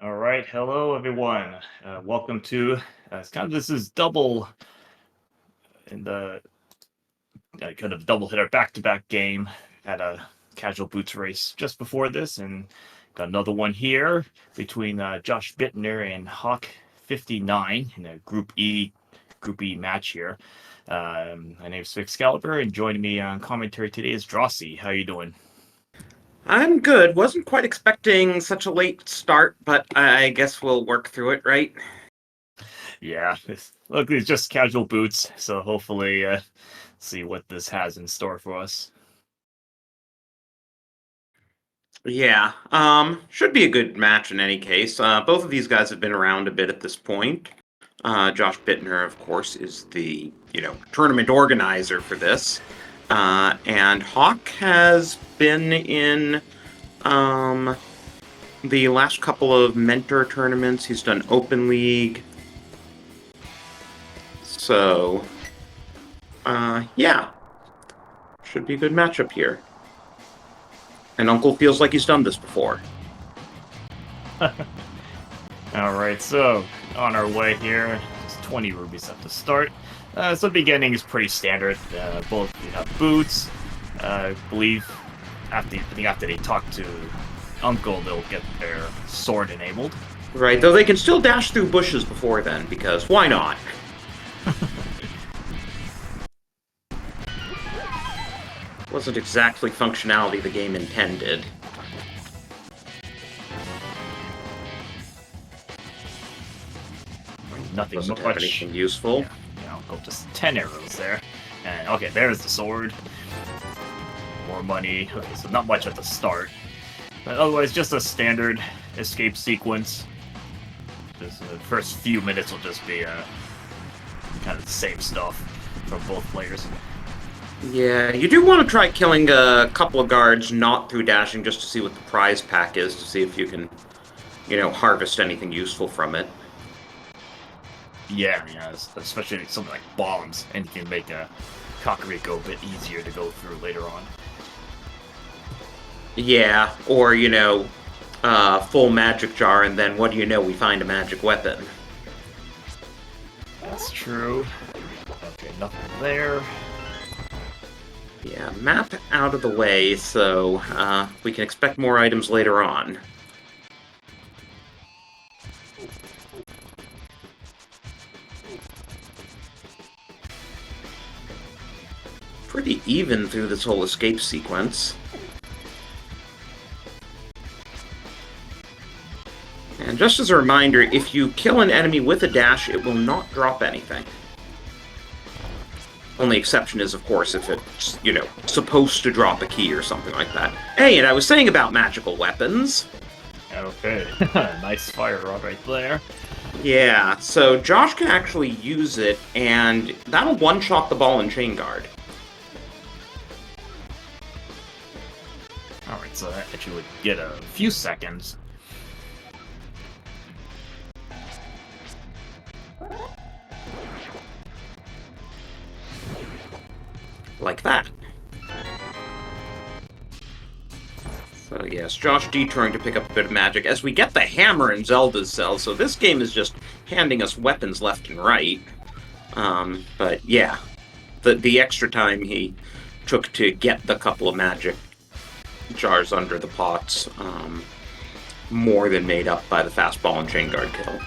All right, hello everyone. Welcome to this is double in the kind of double hitter back-to-back game at a casual boots race just before this, and got another one here between JoshBittner and hawke59 in a Group E match here. My name's Excalibur, and joining me on commentary today is Drossi. How you doing? I'm good. Wasn't quite expecting such a late start, but I guess we'll work through it, right? Yeah, look, it's just casual boots, so hopefully see what this has in store for us. Yeah, should be a good match in any case. Both of these guys have been around a bit at this point. JoshBittner, of course, is the, tournament organizer for this. And Hawk has been in the last couple of mentor tournaments. He's done Open League. So, yeah. Should be a good matchup here. And Uncle feels like he's done this before. Alright, so on our way here, it's 20 rubies at the start. So the beginning is pretty standard. Both you have boots. I believe after they talk to Uncle, they'll get their sword enabled. Right, though they can still dash through bushes before then, because why not? Wasn't exactly functionality the game intended. Nothing Doesn't much. have anything useful. Go just 10 arrows there. And okay, there's the sword. More money. Okay, so not much at the start. But otherwise, just a standard escape sequence. Just the first few minutes will just be kind of the same stuff from both players. Yeah, you do want to try killing a couple of guards not through dashing just to see what the prize pack is, to see if you can, harvest anything useful from it. Yeah, especially something like bombs, and you can make a Kakariko a bit easier to go through later on. Yeah, or, full magic jar, and then what do you know, we find a magic weapon. That's true. Okay, nothing there. Yeah, map out of the way, so we can expect more items later on. Pretty even through this whole escape sequence. And just as a reminder, if you kill an enemy with a dash, it will not drop anything. Only exception is, of course, if it's, supposed to drop a key or something like that. Hey, and I was saying about magical weapons. Okay, nice fire rod right there. Yeah, so Josh can actually use it, and that'll one-shot the ball and chain guard. Alright, so that actually would get a few seconds. Like that. So yes, Josh detouring to pick up a bit of magic as we get the hammer in Zelda's cell, so this game is just handing us weapons left and right. But yeah, the extra time he took to get the couple of magic jars under the pots, more than made up by the fastball and chain guard kill.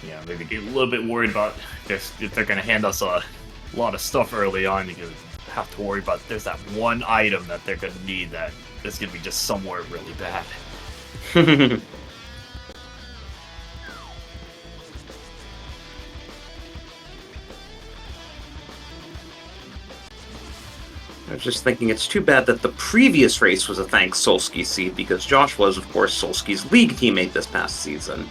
Yeah, maybe get a little bit worried about if they're going to hand us a lot of stuff early on. You have to worry about there's that one item that they're going to need that is going to be just somewhere really bad. I was just thinking it's too bad that the previous race was a thanks Solsky seed, because Josh was, of course, Solsky's league teammate this past season.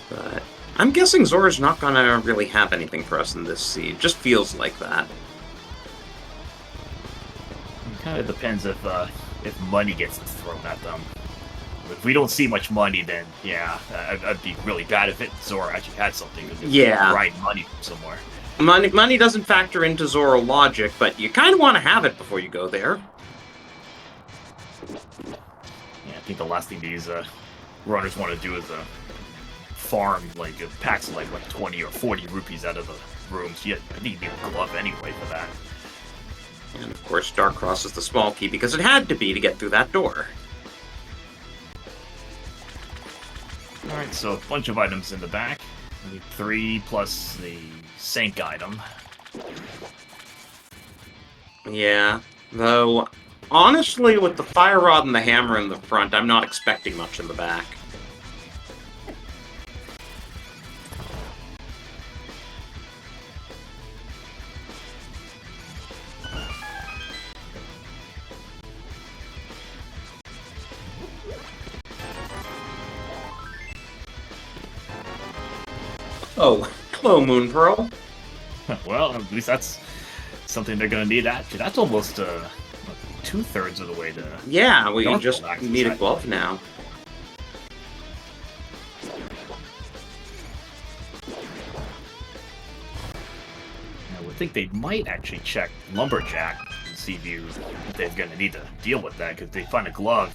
But I'm guessing Zora's not gonna really have anything for us in this seed. Just feels like that. It kind of depends if if money gets thrown at them. If we don't see much money, then yeah, I'd be really bad if Zora actually had something. Yeah. Grind money from somewhere. Money doesn't factor into Zoro logic, but you kind of want to have it before you go there. Yeah, I think the last thing these runners want to do is farm like packs of like 20 or 40 rupees out of the rooms. Yeah, I think you need a glove anyway for that. And of course, Darkross is the small key because it had to be to get through that door. Alright, so a bunch of items in the back. We need 3 plus the sink item. Yeah, though, honestly, with the fire rod and the hammer in the front, I'm not expecting much in the back. Oh, hello, Moon Pearl. Well, at least that's something they're going to need. That's almost 2/3 of the way to... Yeah, we Dark just World access, need a glove now. I would think they might actually check Lumberjack to see if they're going to need to deal with that, because they find a glove,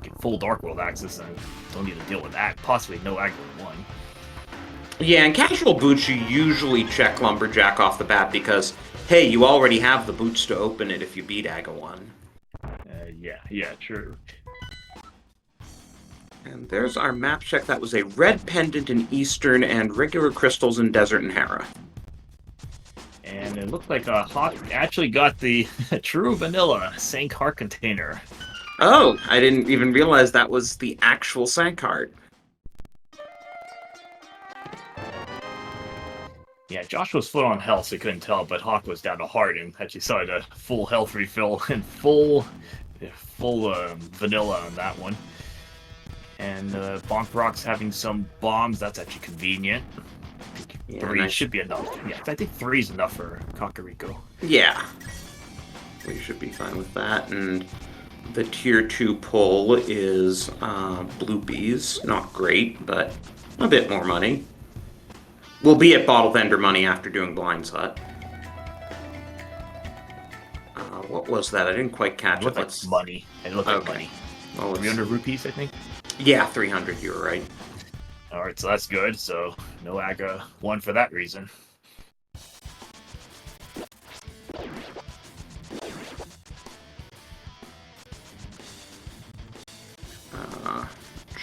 get full Dark World access, and don't need to deal with that. Possibly no aggro 1. Yeah, in casual boots, you usually check Lumberjack off the bat because, hey, you already have the boots to open it if you beat Aga 1. Yeah, true. And there's our map check. That was a red pendant in Eastern and regular crystals in Desert and Hera. And it looked like Hawk actually got the true vanilla Sank heart container. Oh, I didn't even realize that was the actual Sank heart. Yeah, Josh was full on health, so you couldn't tell, but Hawk was down to heart and actually saw a full health refill and full vanilla on that one. And Bonk Rock's having some bombs. That's actually convenient. Yeah, 3 nice. should be enough. Yeah, I think 3 is enough for Kakariko. Yeah. We should be fine with that. And the tier 2 pull is Bloopies. Not great, but a bit more money. We'll be at Bottle Vendor money after doing Blind's Hut. What was that? I didn't quite catch It looked like money. It looked like money. Well, 300 rupees, I think? Yeah, 300, you were right. Alright, so that's good. So, no Aga 1 for that reason.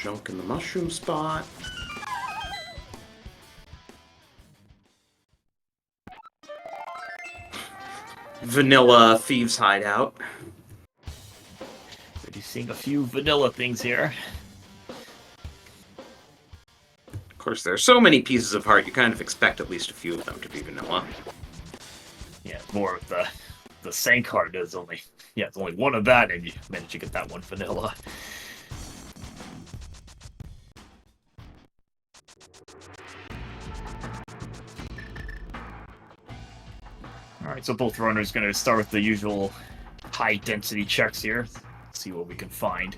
Junk in the mushroom spot. Vanilla Thieves Hideout. Already seeing a few vanilla things here. Of course, there are so many pieces of heart, you kind of expect at least a few of them to be vanilla. Yeah, more of the Sank heart is only... Yeah, it's only one of that, and you managed to get that one vanilla. Alright, so both runners going to start with the usual high-density checks here. See what we can find.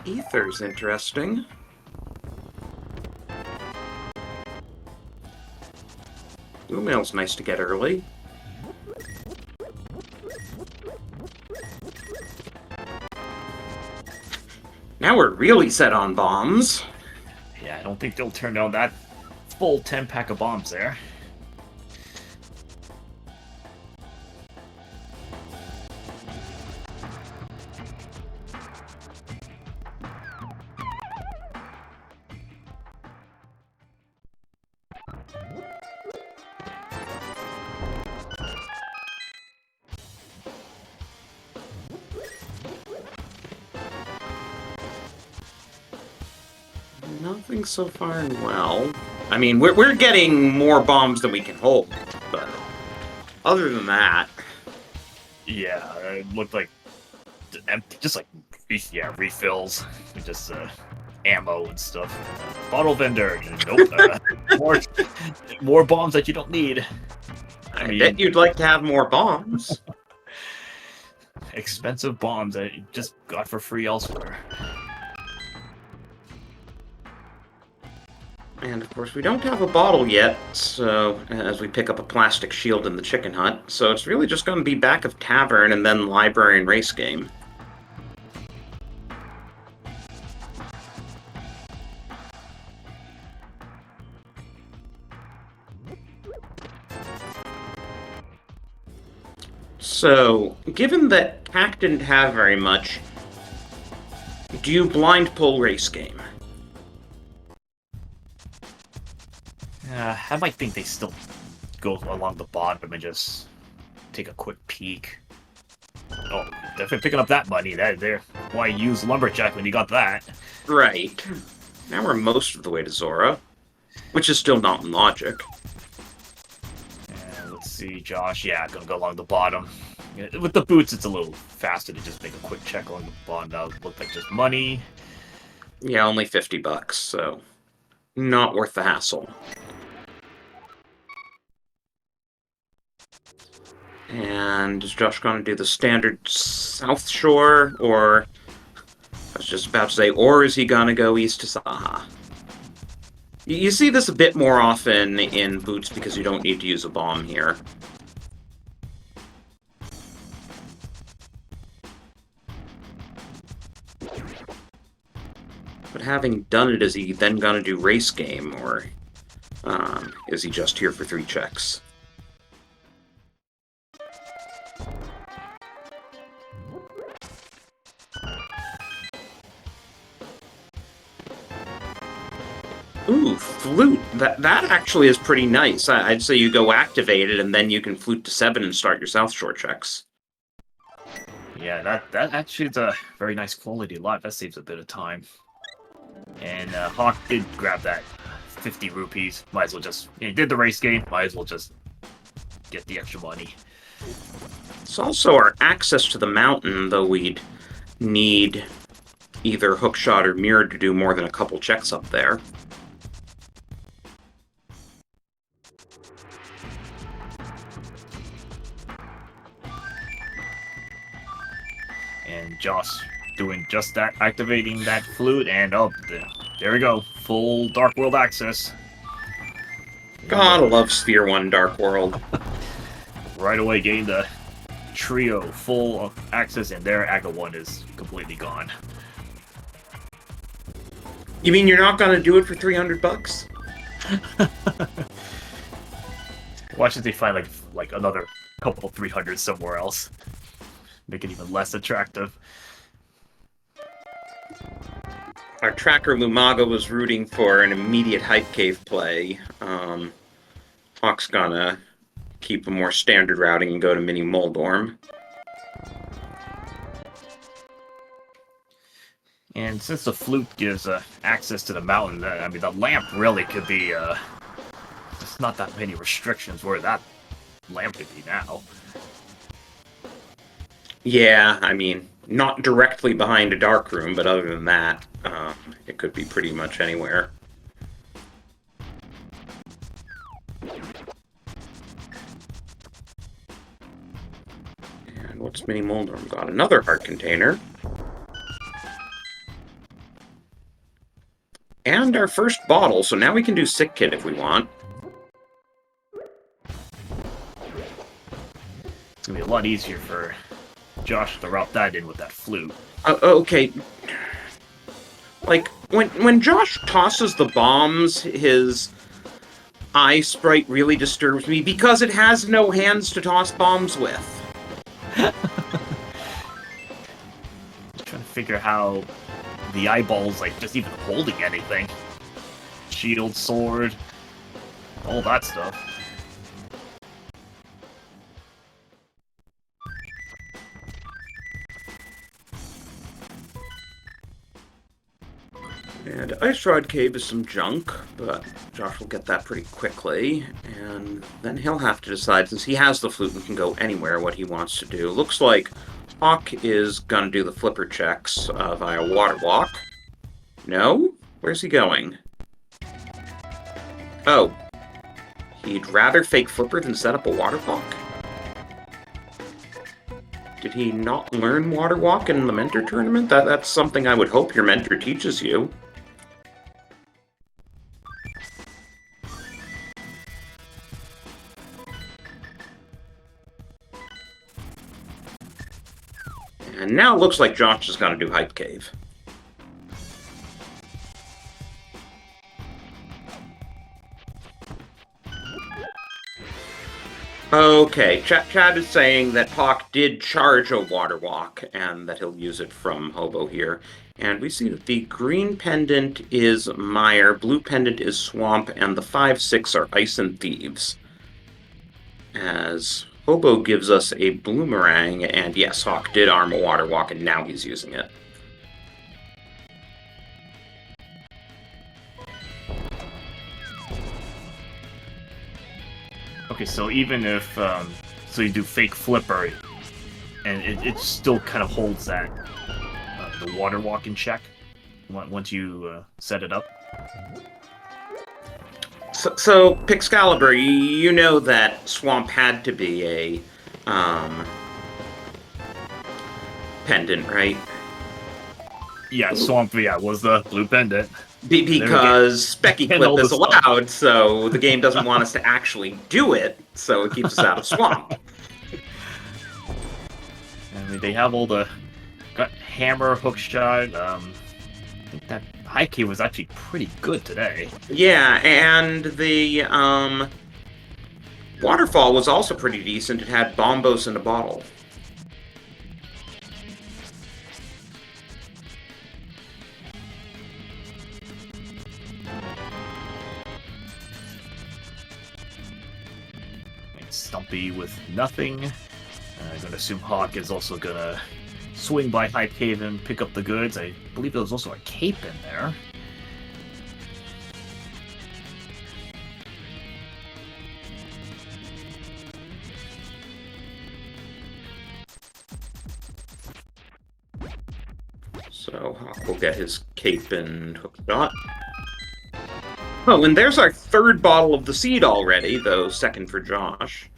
Ether's interesting. Blue mail's nice to get early. Now we're really set on bombs. Yeah, I don't think they'll turn down that full 10-pack of bombs there. Nothing so far well. I mean, we're getting more bombs than we can hold, but other than that... Yeah, it looked like empty, just like, yeah, refills. We just ammo and stuff. Bottle vendor. Nope. More bombs that you don't need. I bet you'd like to have more bombs. Expensive bombs that you just got for free elsewhere. And of course, we don't have a bottle yet, so as we pick up a plastic shield in the chicken hut, so it's really just going to be back of tavern and then library and race game. So, given that Pack didn't have very much, do you blind pull race game? I might think they still go along the bottom and just take a quick peek. Oh, definitely picking up that money. There. Why use Lumberjack when you got that? Right. Now we're most of the way to Zora, which is still not in logic. And let's see, Josh. Yeah, gonna go along the bottom. Yeah, with the boots, it's a little faster to just make a quick check along the bottom. That would look like just money. Yeah, only $50, so not worth the hassle. And is Josh going to do the standard South Shore, or I was just about to say, or is he going to go east to Saha? You see this a bit more often in boots because you don't need to use a bomb here. But having done it, is he then going to do race game, or is he just here for 3 checks? Ooh, flute. That actually is pretty nice. I'd say you go activate it, and then you can flute to 7 and start your South Shore checks. Yeah, that actually is a very nice quality lot. That saves a bit of time. And Hawk did grab that 50 rupees. Might as well just... He did the race game. Might as well just get the extra money. It's also our access to the mountain, though we'd need either hookshot or mirror to do more than a couple checks up there. And Josh doing just that, activating that flute, and oh, there we go. Full Dark World access. Gotta love Sphere 1 Dark World. Right away getting the trio full of access, and their Aga 1 is completely gone. You mean you're not gonna do it for $300? Watch if they find like another couple 300 somewhere else. Make it even less attractive. Our tracker Lumaga was rooting for an immediate Hype Cave play. Hawk's gonna keep a more standard routing and go to Mini Moldorm. And since the flute gives access to the mountain, I mean, the lamp really could be... there's not that many restrictions where that lamp could be now. Yeah, I mean, not directly behind a dark room, but other than that, it could be pretty much anywhere. And what's Mini Moldorm got? Another heart container. And our first bottle, so now we can do Sick Kit if we want. It's gonna be a lot easier for Josh to route that in with that flute. Okay. Like, when Josh tosses the bombs, his eye sprite really disturbs me because it has no hands to toss bombs with. Trying to figure how the eyeball's like just even holding anything. Shield, sword, all that stuff. And Ice Rod Cave is some junk, but Josh will get that pretty quickly, and then he'll have to decide, since he has the flute and can go anywhere, what he wants to do. Looks like Hawk is gonna do the flipper checks via Water Walk. No? Where's he going? Oh. He'd rather fake flipper than set up a water walk? Did he not learn water walk in the mentor tournament? That's something I would hope your mentor teaches you. And now it looks like Josh is going to do Hype Cave. Okay, Chad is saying that Hawk did charge a water walk and that he'll use it from Hobo here. And we see that the green pendant is Mire, blue pendant is Swamp, and the 5-6 are Ice and Thieves. As Hobo gives us a Bloomerang, and yes, Hawk did arm a water walk, and now he's using it. Okay, so even if so you do fake flipper, and it still kind of holds that the water walk in check once you set it up. So Pixcalibur, you know that Swamp had to be a pendant, right? Yeah, Swamp, yeah, was the blue pendant. Because Specky Clip is allowed, so the game doesn't want us to actually do it, so it keeps us out of Swamp. I mean, they have all the got hammer, hook shot. I think that high key was actually pretty good today. Yeah, and the waterfall was also pretty decent. It had bombos in a bottle. Stumpy with nothing. I'm going to assume Hawk is also going to swing by Hype Cave and pick up the goods. I believe there was also a cape in there. So Hawk will get his cape and hook shot. Oh, and there's our third bottle of the seed already, though second for Josh.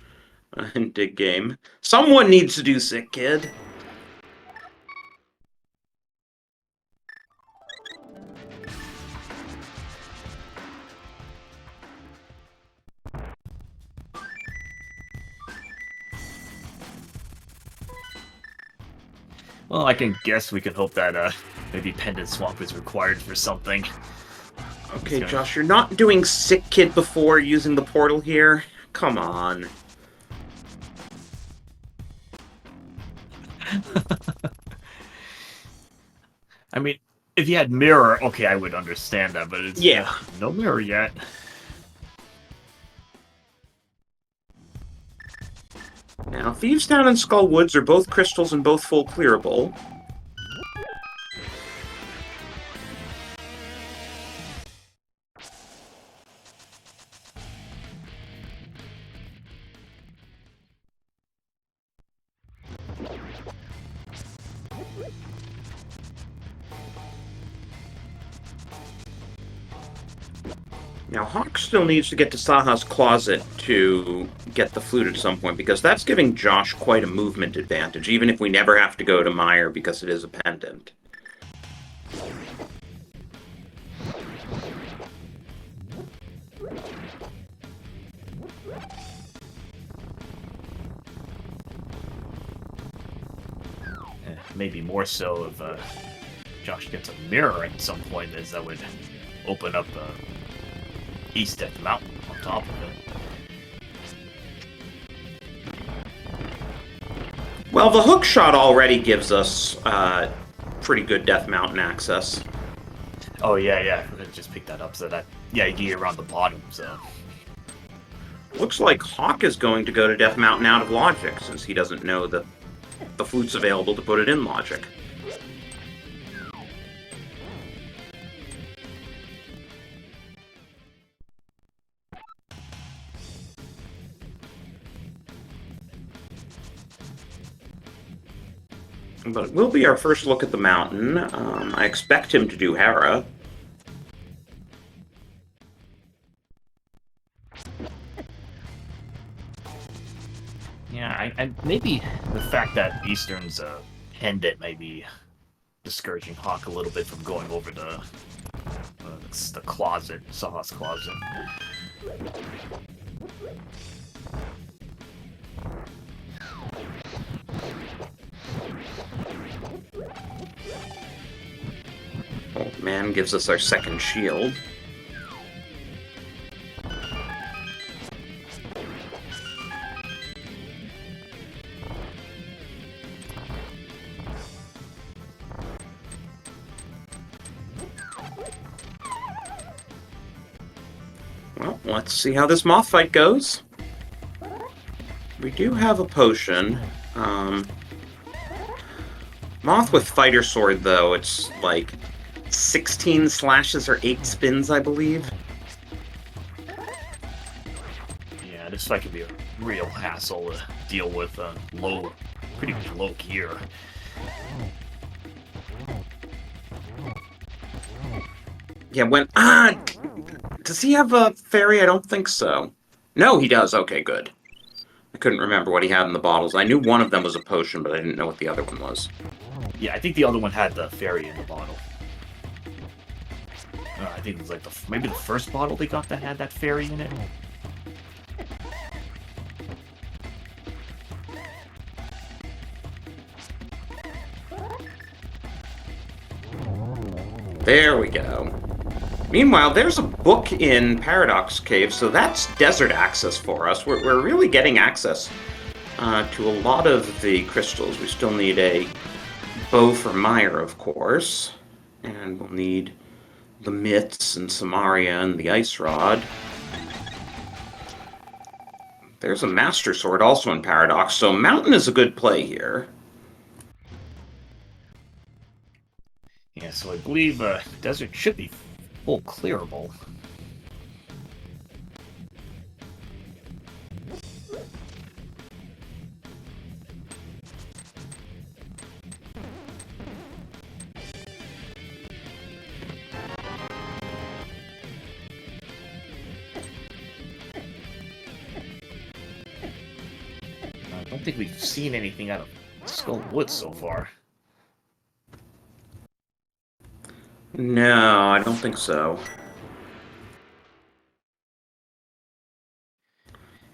In Dig Game. Someone needs to do Sick Kid. Well, I can guess we can hope that maybe Pendant Swamp is required for something. Okay, Josh, you're not doing Sick Kid before using the portal here? Come on. I mean, if you had mirror, okay, I would understand that, but it's no mirror yet. Now, Thieves Town and Skull Woods are both crystals and both full clearable. Now, Hawk still needs to get to Saha's closet to get the flute at some point, because that's giving Josh quite a movement advantage, even if we never have to go to Mire because it is a pendant. Maybe more so if Josh gets a mirror at some point, as that would open up East at the mountain on top of it. Well, the hook shot already gives us pretty good Death Mountain access. Oh, yeah. Just pick that up so that, yeah, you get around the bottom, so. Looks like Hawk is going to go to Death Mountain out of logic, since he doesn't know that the flute's available to put it in logic. But it will be our first look at the mountain. I expect him to do Hera. Yeah, I maybe the fact that Eastern's pinned it may be discouraging Hawk a little bit from going over the closet, Saha's closet. Old man gives us our second shield. Well, let's see how this moth fight goes. We do have a potion. Moth with fighter sword, though, it's like 16 slashes or 8 spins, I believe. Yeah, this fight could be a real hassle to deal with pretty much low gear. Yeah, does he have a fairy? I don't think so. No, he does. Okay, good. I couldn't remember what he had in the bottles. I knew one of them was a potion, but I didn't know what the other one was. Yeah, I think the other one had the fairy in the bottle. I think it was like maybe the first bottle they got that had that fairy in it. There we go. Meanwhile, there's a book in Paradox Cave, so that's desert access for us. We're really getting access to a lot of the crystals. We still need a bow for Meyer, of course. And we'll need the Myths and Samaria and the Ice Rod. There's a Master Sword also in Paradox, so Mountain is a good play here. Yeah, so I believe desert should be full clearable. I don't think we've seen anything out of Skull Woods so far. No, I don't think so.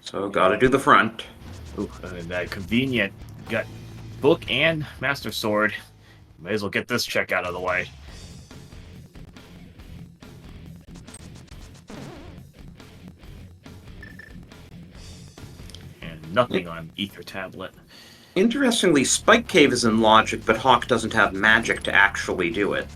So, gotta do the front. Ooh, that convenient. Got book and Master Sword. May as well get this check out of the way. And nothing on Ether Tablet. Interestingly, Spike Cave is in logic, but Hawk doesn't have magic to actually do it.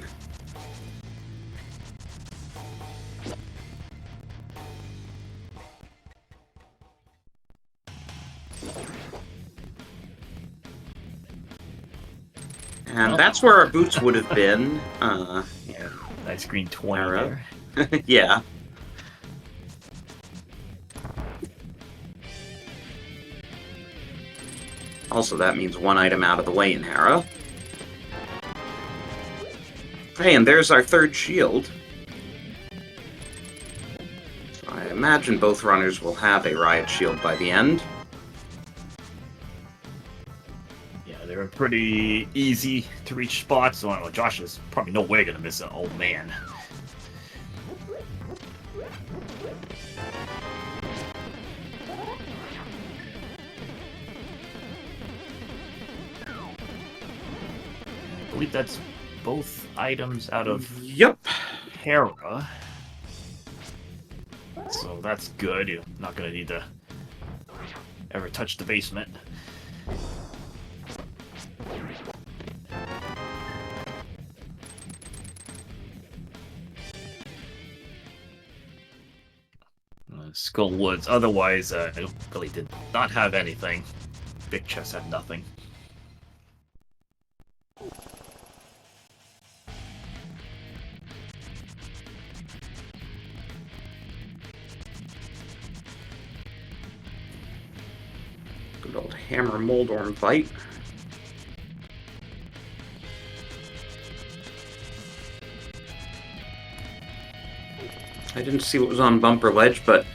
And that's where our boots would have been. Yeah, nice green 20 Arrow. there. Yeah. Also, that means one item out of the way in Harrow. Hey, and there's our third shield. So I imagine both runners will have a riot shield by the end. Yeah, they're in pretty easy to reach spots, so Josh is probably no way gonna miss an old man. I believe that's both items out of Yep. Hera. So that's good. You're not gonna need to ever touch the basement. Skull Woods. Otherwise, I really did not have anything. Big Chest had nothing. Good old Hammer Moldorm fight. I didn't see what was on Bumper Ledge, but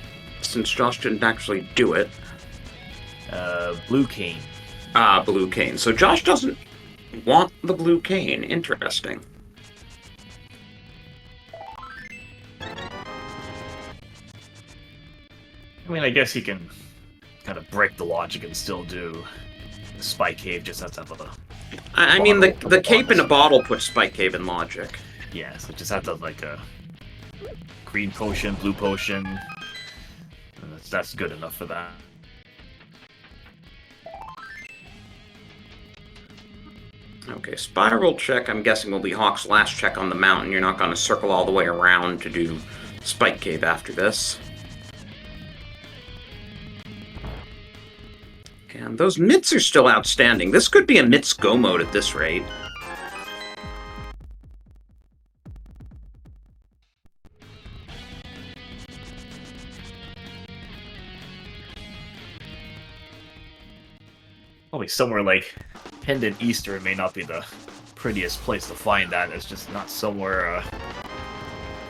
since Josh didn't actually do it... Blue cane. Ah, blue cane. So Josh doesn't want the blue cane. Interesting. I mean, I guess he can kind of break the logic and still do the Spike Cave, just has to have a... I mean, the cape in a bottle puts Spike Cave in logic. Yeah, so it just has to have like a green potion, blue potion. That's good enough for that. Okay, spiral check, I'm guessing, will be Hawk's last check on the mountain. You're not going to circle all the way around to do Spike Cave after this. And those mitts are still outstanding. This could be a mitts go mode at this rate. Probably somewhere like Pendant Easter may not be the prettiest place to find that. It's just not somewhere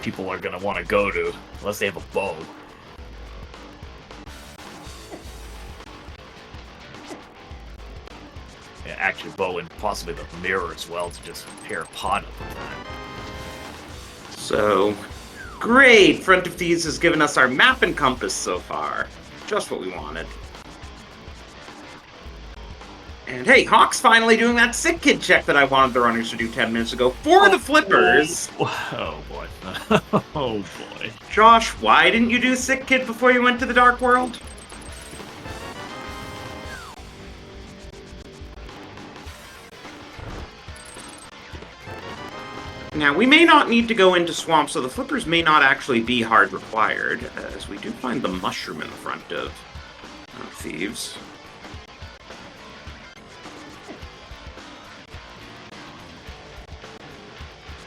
people are going to want to go to unless they have a bow. Yeah, actually bow and possibly the mirror as well to just pair a pot up with that. So, great! Front of Thieves has given us our map and compass so far. Just what we wanted. And hey, Hawk's finally doing that sick kid check that I wanted the runners to do 10 minutes ago for the flippers! Oh boy. Oh boy. Josh, why didn't you do sick kid before you went to the Dark World? Now, we may not need to go into swamps, so the flippers may not actually be hard required, as we do find the mushroom in front of Thieves.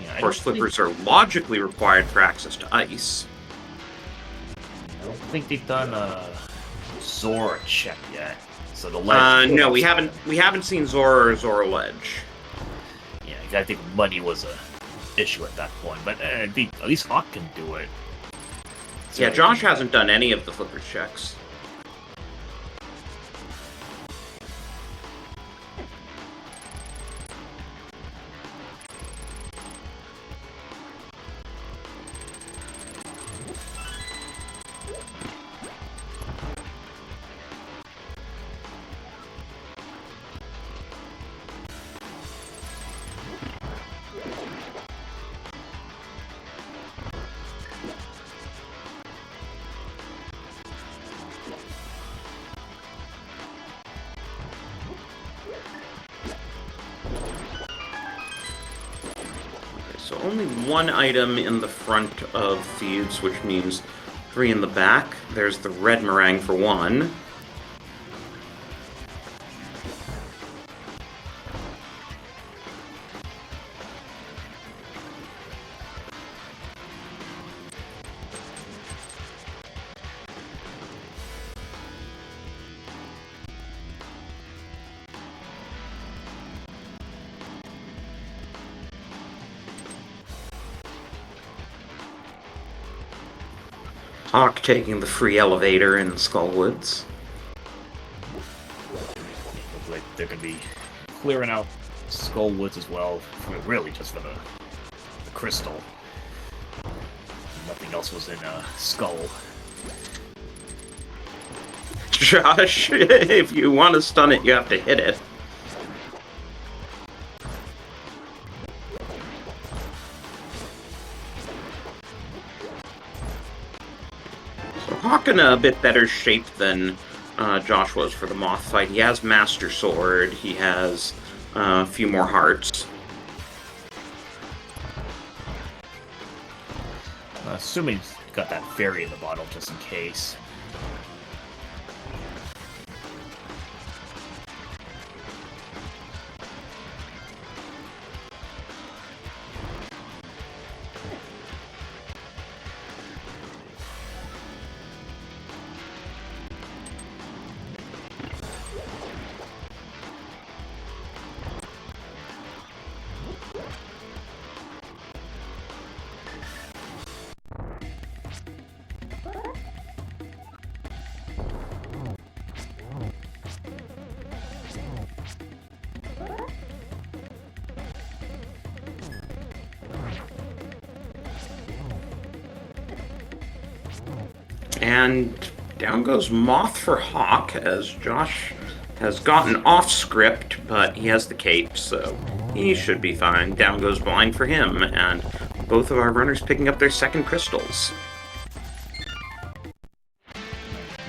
Yeah, Of course, flippers are logically required for access to ice. I don't think they've done a Zora check yet. So the ledge. No, we haven't seen Zora or Zora Ledge. Yeah, I think money was a issue at that point, but I think at least Hawk can do it. So Yeah, Josh hasn't done any of the flippers checks. So only one item in the front of Thieves, which means 3 in the back. There's the red meringue for 1. Hawk taking the free elevator in Skullwoods. Looks like they're going to be clearing out Skullwoods as well, really just for the crystal. Nothing else was in Skull. Josh, if you want to stun it, you have to hit it. So Hawk in a bit better shape than Josh was for the Moth fight. He has Master Sword, he has a few more hearts. Assuming he's got that fairy in the bottle just in case. And down goes Moth for Hawk, as Josh has gotten off script, but he has the cape, so he should be fine. Down goes Blind for him, and both of our runners picking up their second crystals.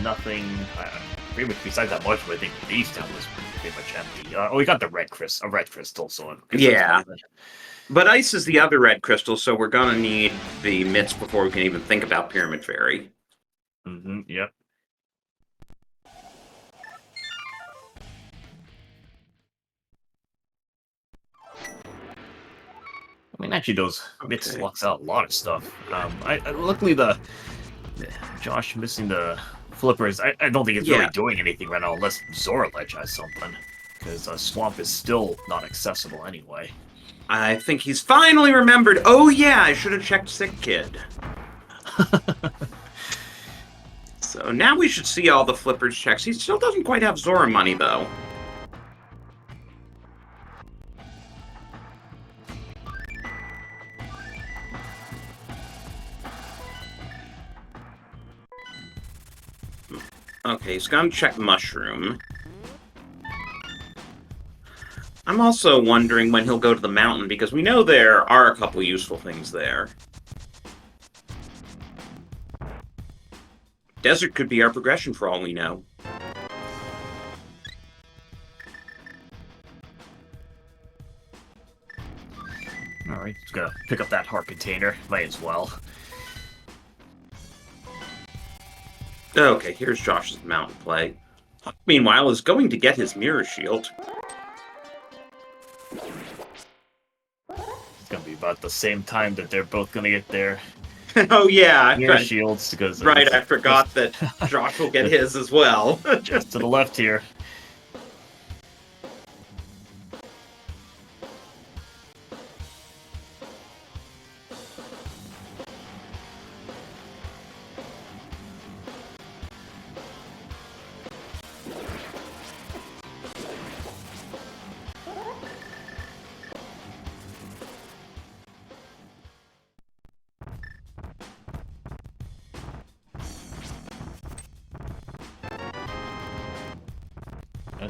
Nothing, pretty much besides that much, but I think Beast Town was pretty much empty. We got the red crystal, so yeah. But Ice is the other red crystal, so we're gonna need the mitts before we can even think about Pyramid Fairy. Yep. I mean, actually, those mitts locks out a lot of stuff. Luckily, Josh missing the flippers. I don't think it's really doing anything right now, unless Zora Ledge has something, because Swamp is still not accessible anyway. I think he's finally remembered. Oh yeah, I should have checked Sick Kid. So now we should see all the flippers checks. He still doesn't quite have Zora money though. Okay, he's gonna check Mushroom. I'm also wondering when he'll go to the mountain, because we know there are a couple useful things there. Desert could be our progression for all we know. Alright, just gotta pick up that heart container. Might as well. Okay, here's Josh's mountain play. Hawk, meanwhile, is going to get his mirror shield. It's gonna be about the same time that they're both gonna get their oh yeah, mirror shields. Because right, I forgot that Josh will get his as well. Just to the left here.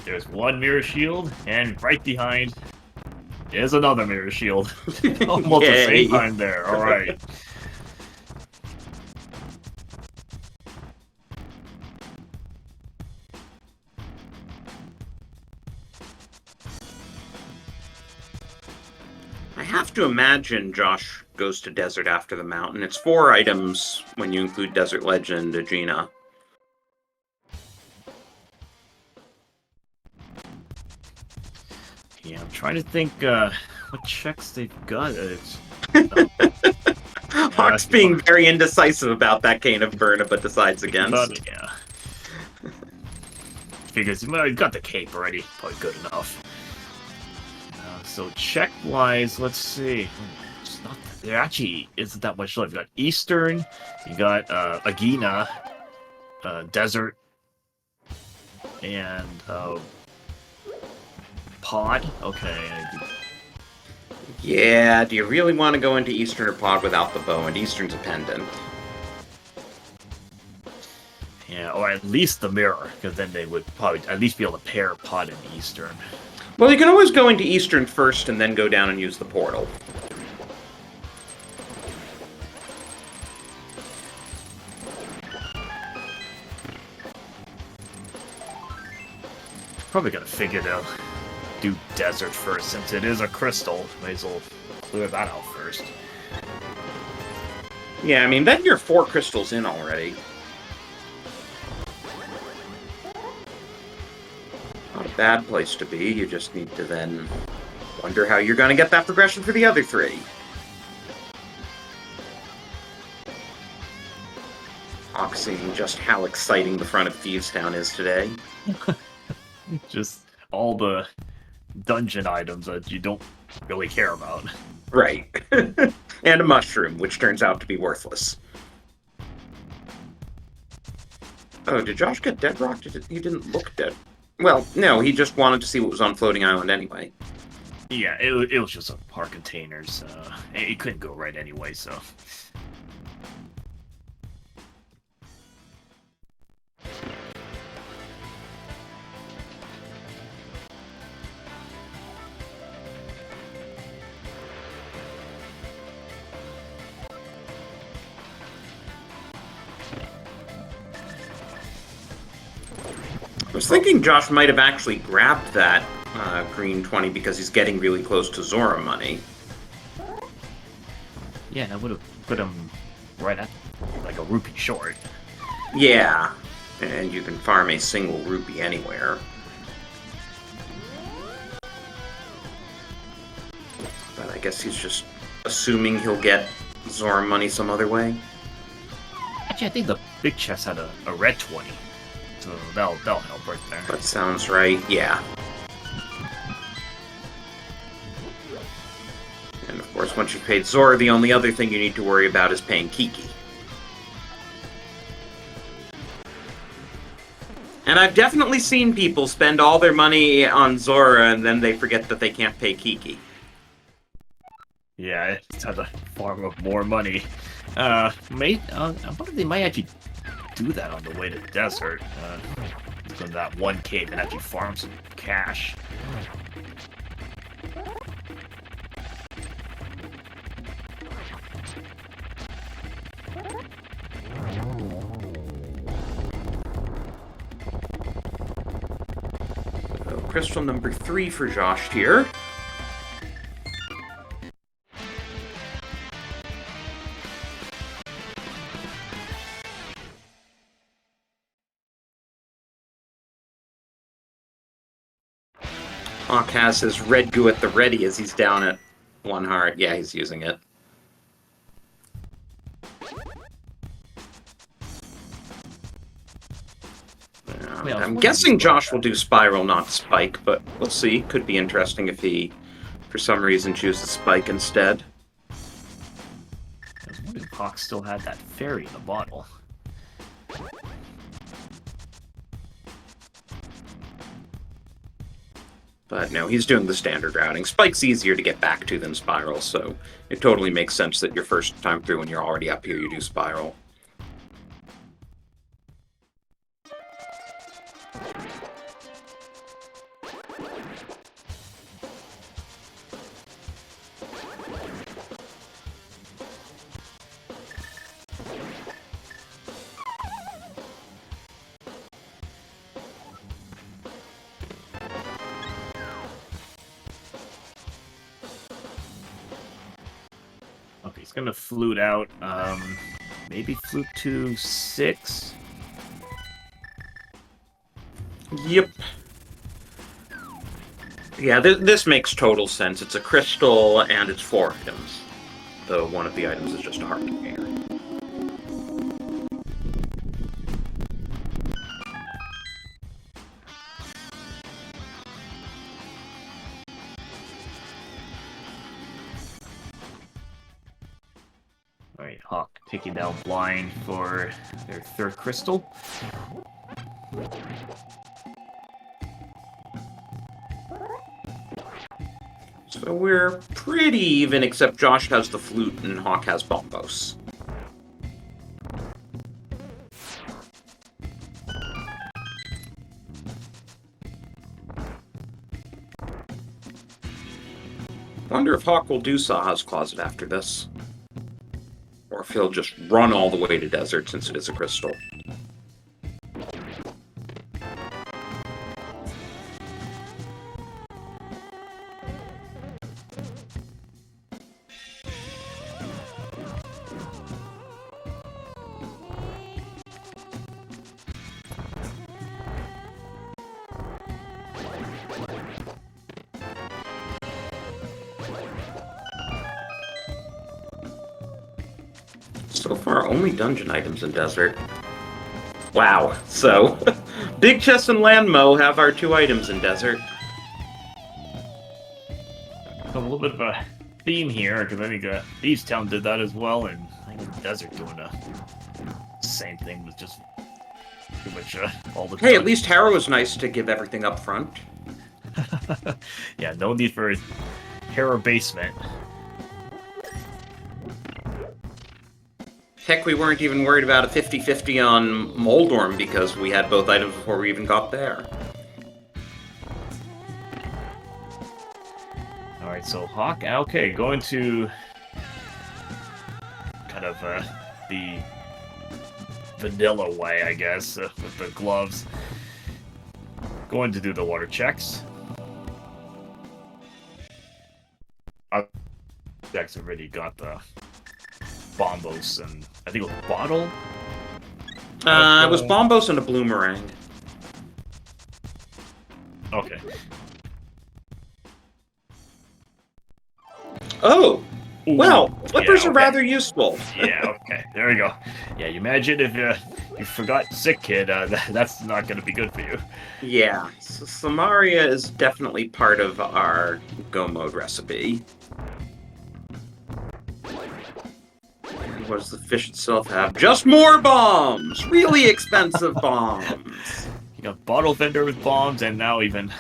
There's one mirror shield, and right behind is another mirror shield. Almost the same time there. All right. I have to imagine Josh goes to Desert after the mountain. It's 4 items when you include Desert Legend, Agena. Yeah, I'm trying to think what checks they've got. Hawk's being very indecisive about that Cane of Burna, but decides against. Yeah. Figures, well, he's got the cape already. Probably good enough. So check-wise, let's see. There actually isn't that much left. You got Eastern, you got Agena, Desert, and Pod. Okay. Yeah, do you really want to go into Eastern or Pod without the bow? And Eastern's a pendant. Yeah, or at least the mirror, because then they would probably at least be able to pair Pod and Eastern. Well, you can always go into Eastern first and then go down and use the portal. Probably gonna figure to do Desert first, since it is a crystal. May as well clear that out first. Yeah, I mean, then you're 4 crystals in already. Not a bad place to be. You just need to then wonder how you're going to get that progression for the other 3. Hawk seeing just how exciting the front of Thieves Town is today. Just all the dungeon items that you don't really care about. Right. And a mushroom, which turns out to be worthless. Oh, did Josh get dead rocked? He didn't look dead. Well, no, he just wanted to see what was on Floating Island anyway. Yeah, it was just a heart containers. It couldn't go right anyway, so... was thinking Josh might have actually grabbed that green 20 because he's getting really close to Zora money. Yeah, and I would have put him right at like a rupee short. Yeah, and you can farm a single rupee anywhere. But I guess he's just assuming he'll get Zora money some other way. Actually, I think the big chest had a red 20. So that'll help right there. That sounds right, yeah. And of course, once you've paid Zora, the only other thing you need to worry about is paying Kiki. And I've definitely seen people spend all their money on Zora and then they forget that they can't pay Kiki. Yeah, it's had to farm up more money. I wonder if they might actually do that on the way to the desert. From that one cave and actually farm some cash. So, crystal number 3 for Josh here. Hawk has his red goo at the ready as he's down at 1 heart. Yeah, he's using it. I'm guessing Josh will do Spiral, not Spike, but we'll see. Could be interesting if he, for some reason, chooses Spike instead. I was wondering if Hawk still had that fairy in the bottle. But no, he's doing the standard routing. Spike's easier to get back to than Spiral, so it totally makes sense that your first time through when you're already up here, you do Spiral. Okay, he's gonna flute out. Maybe flute to 6. Yep. Yeah, this makes total sense. It's a crystal and it's 4 items. Though one of the items is just a heart container. Alright, Hawk taking down blind for their 3rd crystal. So we're pretty even, except Josh has the flute and Hawk has bombos. Wonder if Hawk will do Saha's Closet after this. Or if he'll just run all the way to Desert since it is a crystal. So far, only dungeon items in Desert. Wow, so Big Chest and Landmo have our 2 items in Desert. A little bit of a theme here, because I think Thieves Town did that as well, and I think Desert doing the same thing with just pretty much all the time. Hey, at least Harrow was nice to give everything up front. Yeah, no need for Harrow Basement. Heck, we weren't even worried about a 50-50 on Moldorm because we had both items before we even got there. Alright, so Hawk, okay, going to kind of the vanilla way, I guess, with the gloves. going to do the water checks. Jack's already got the bombos and I think it was bottle. It was bombos and a bloomerang. Okay. Oh, Ooh, well, flippers yeah, are okay. rather useful. Yeah, okay. There we go. Yeah, you imagine if you forgot Sick Kid, that's not going to be good for you. Yeah, so Samaria is definitely part of our go mode recipe. What does the fish itself have? Just more bombs! Really expensive bombs! You got bottle vendor with bombs, and now even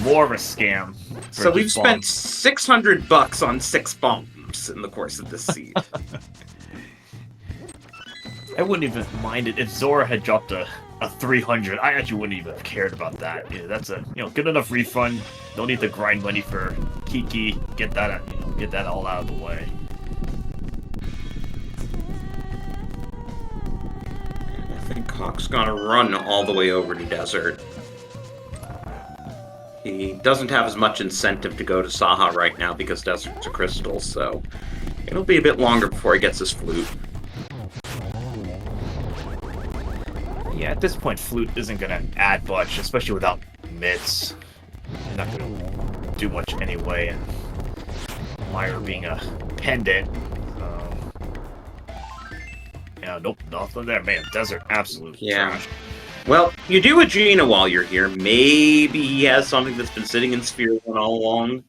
more of a scam. So we've just spent bombs. $600 on 6 bombs in the course of this seed. I wouldn't even mind it if Zora had dropped a 300. I actually wouldn't even have cared about that. Yeah, that's a good enough refund. Don't need to grind money for Kiki. Get that all out of the way. I think Hawk's gonna run all the way over to Desert. He doesn't have as much incentive to go to Saha right now because Desert's a crystal, so it'll be a bit longer before he gets his flute. Yeah, at this point, flute isn't gonna add much, especially without mitts. You're not gonna do much anyway, and Myra being a pendant. Yeah, nope, nothing there. Man, Desert, absolute trash. Well, you do a Gina while you're here. Maybe he has something that's been sitting in Sphere 1 all along.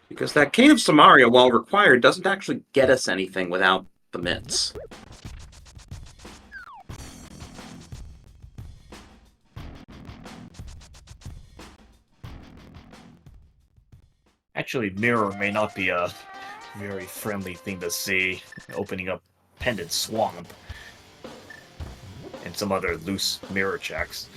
Because that Cane of Samaria, while required, doesn't actually get us anything without the mitts. Actually, Mirror may not be a very friendly thing to see, opening up Pendant Swamp and some other loose mirror checks.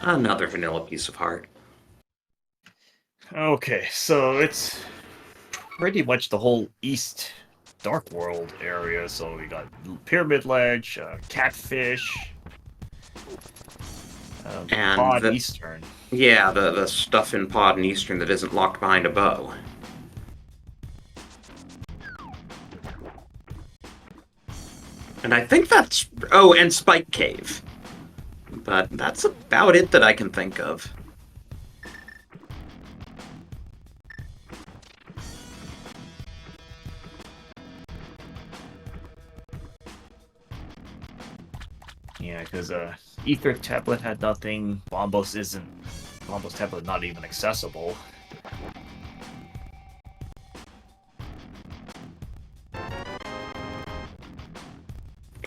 Another vanilla piece of heart. Okay, so it's pretty much the whole East Dark World area. So we got Pyramid Ledge, Catfish, And Pod Eastern. Yeah, the stuff in Pod and Eastern that isn't locked behind a bow. And I think that's... Oh, and Spike Cave. But that's about it that I can think of. Yeah, because Ether Tablet had nothing. Bombos Tablet not even accessible.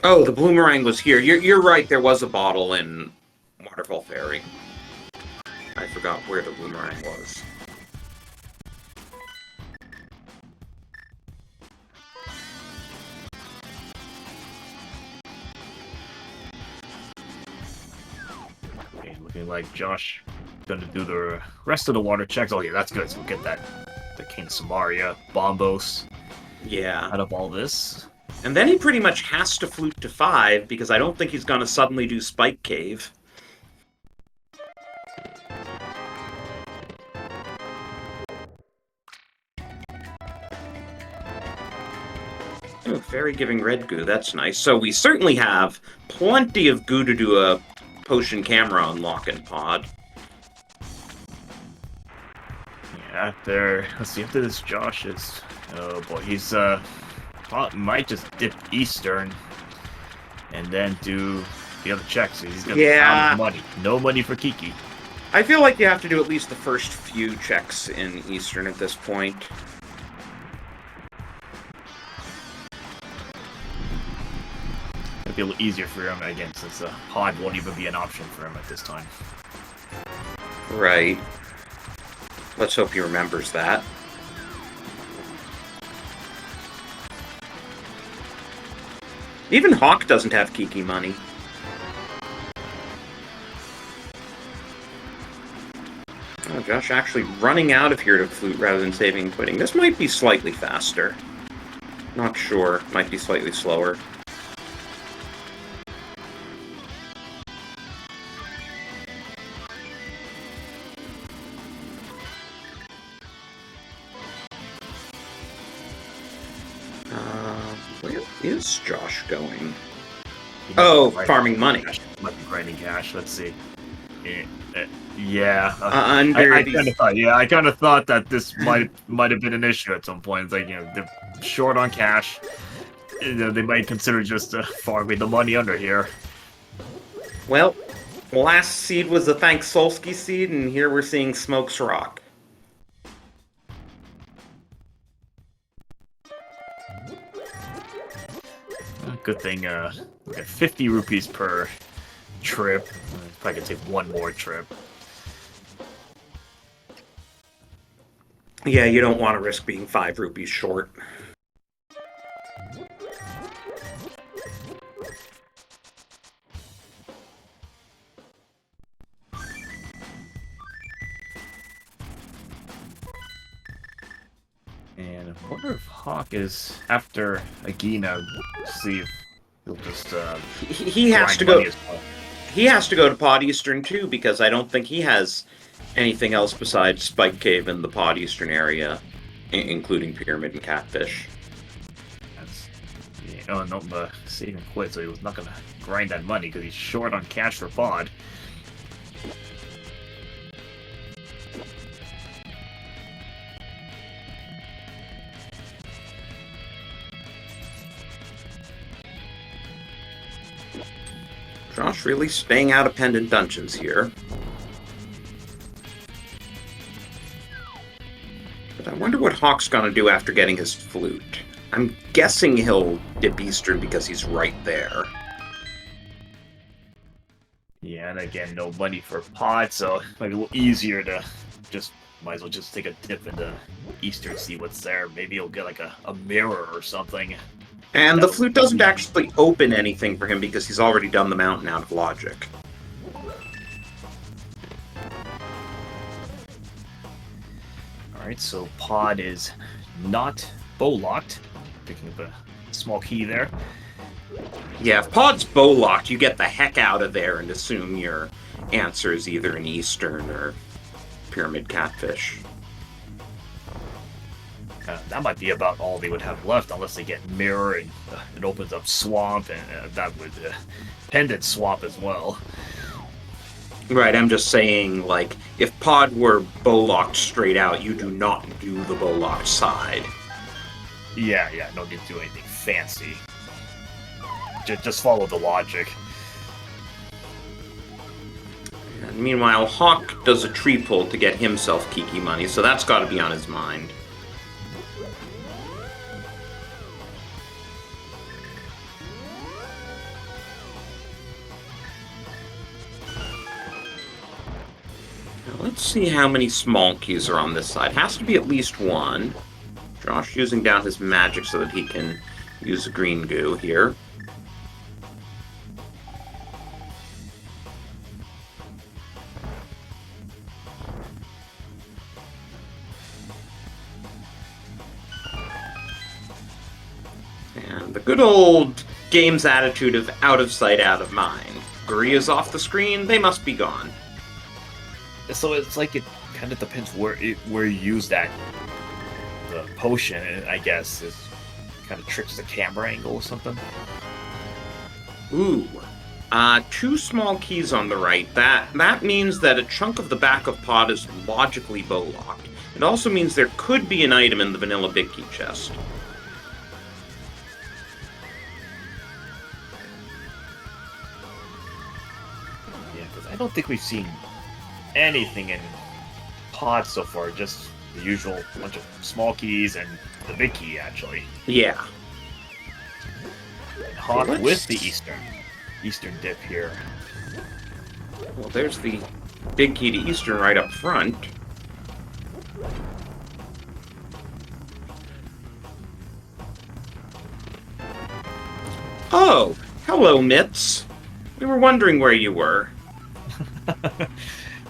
Oh, the Bloomerang was here. You're right, there was a bottle in Waterfall Ferry. I forgot where the Bloomerang was. Okay, looking like Josh gonna do the rest of the water checks. Oh yeah, that's good. So we'll get the King Samaria, Bombos Yeah. out of all this. And then he pretty much has to flute to 5, because I don't think he's going to suddenly do Spike Cave. Oh, Fairy giving red goo, that's nice. So we certainly have plenty of goo to do a potion camera unlock in Pod. Yeah, there. Let's see, after this Josh is... Oh boy, he's might just dip Eastern and then do the other checks. So he's gonna pound money. No money for Kiki. I feel like you have to do at least the first few checks in Eastern at this point. It'll be a little easier for him again, since the Pod won't even be an option for him at this time. Right. Let's hope he remembers that. Even Hawk doesn't have Kiki money. Oh, Josh actually running out of here to flute rather than saving and quitting. This might be slightly faster. Not sure. Might be slightly slower. Where is Josh going? Oh, farming money. Might be grinding cash. Let's see. Yeah. Under I kind of thought that this might have been an issue at some point. It's like, you know, they're short on cash. You know, they might consider just farming the money under here. Well, last seed was the Thanks Solsky seed, and here we're seeing Smokes Rock. Good thing we got 50 rupees per trip. Probably gonna take one more trip. Yeah, you don't want to risk being 5 rupees short. And I wonder if Hawk is after Agina. See if he'll just he has to go. Well. He has to go to Pod Eastern too, because I don't think he has anything else besides Spike Cave in the Pod Eastern area, including Pyramid and Catfish. That's, yeah, oh no, saving quit, so he was not gonna grind that money because he's short on cash for Pod. Josh really staying out of Pendant Dungeons here. But I wonder what Hawk's gonna do after getting his flute. I'm guessing he'll dip Eastern because he's right there. Yeah, and again, no money for Pod, so it might be a little easier to just, might as well just take a dip into Eastern, see what's there. Maybe he'll get like a mirror or something. And the flute doesn't actually open anything for him because he's already done the mountain out of logic. Alright, so Pod is not bow-locked. Picking up a small key there. Yeah, if Pod's bow-locked, you get the heck out of there and assume your answer is either an Eastern or Pyramid Catfish. That might be about all they would have left, unless they get Mirror and it opens up Swamp, and that would Pendant Swamp as well. Right, I'm just saying, like, if Pod were bow-locked straight out, you do not do the bow-locked side. Yeah, no need to do anything fancy. Just follow the logic. And meanwhile, Hawk does a tree pull to get himself Kiki money, so that's got to be on his mind. Let's see how many small keys are on this side. Has to be at least one. Josh using down his magic so that he can use the green goo here. And the good old game's attitude of out of sight, out of mind. Guria's off the screen, they must be gone. So it's like it kind of depends where you use that the potion, I guess, is kind of tricks the camera angle or something. Ooh. 2 small keys on the right. That means that a chunk of the back of Pod is logically bow-locked. It also means there could be an item in the vanilla big key chest. Yeah, because I don't think we've seen anything in Pod so far, just the usual bunch of small keys and the big key, actually. Yeah. And Hawk with the Eastern dip here. Well, there's the big key to Eastern right up front. Oh, hello, Mitz. We were wondering where you were.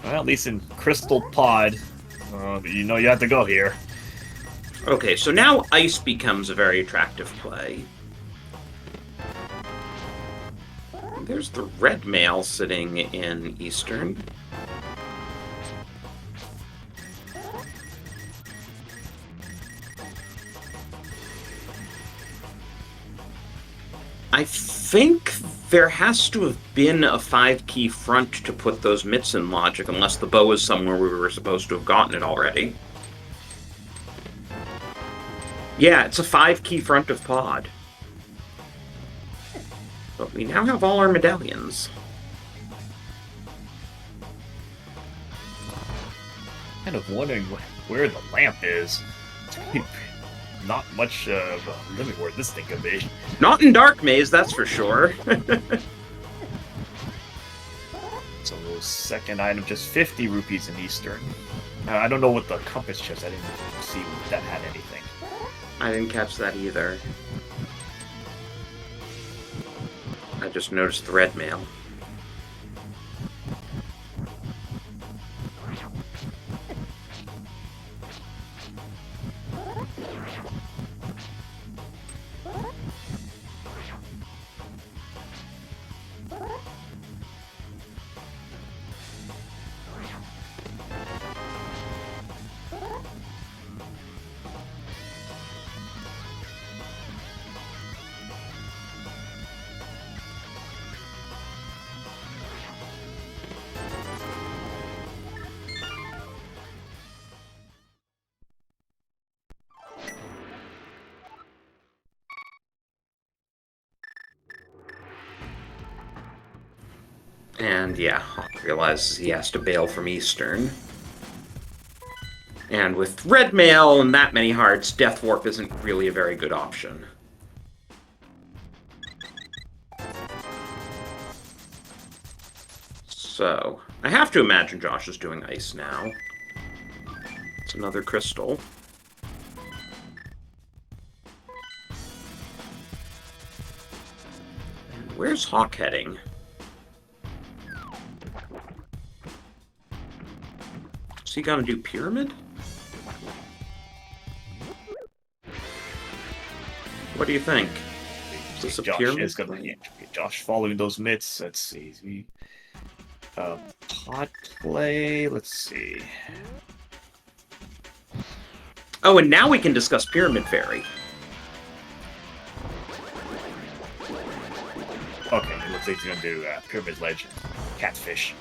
Well, at least in Crystal Pod, you know you have to go here. Okay, so now ice becomes a very attractive play. There's the red male sitting in Eastern. I think there has to have been a 5-key front to put those mitts in logic, unless the bow is somewhere we were supposed to have gotten it already. Yeah, it's a 5-key front of pod. But we now have all our medallions. Kind of wondering where the lamp is. Not much of a limit where this thing could be. Not in Dark Maze, that's for sure. So second item, just 50 rupees in Eastern. I don't know what the compass chest. I didn't see if that had anything. I didn't catch that either. I just noticed the red mail. And yeah, Hawk realizes he has to bail from Eastern. And with red mail and that many hearts, Death Warp isn't really a very good option. So, I have to imagine Josh is doing ice now. It's another crystal. And where's Hawk heading? Is he gonna do pyramid? What do you think? Is this a Josh pyramid? is gonna Josh following those mitts. Let's see. Pot play. Let's see. Oh, and now we can discuss Pyramid Fairy. Okay, it looks like he's gonna do Pyramid Legend, Catfish.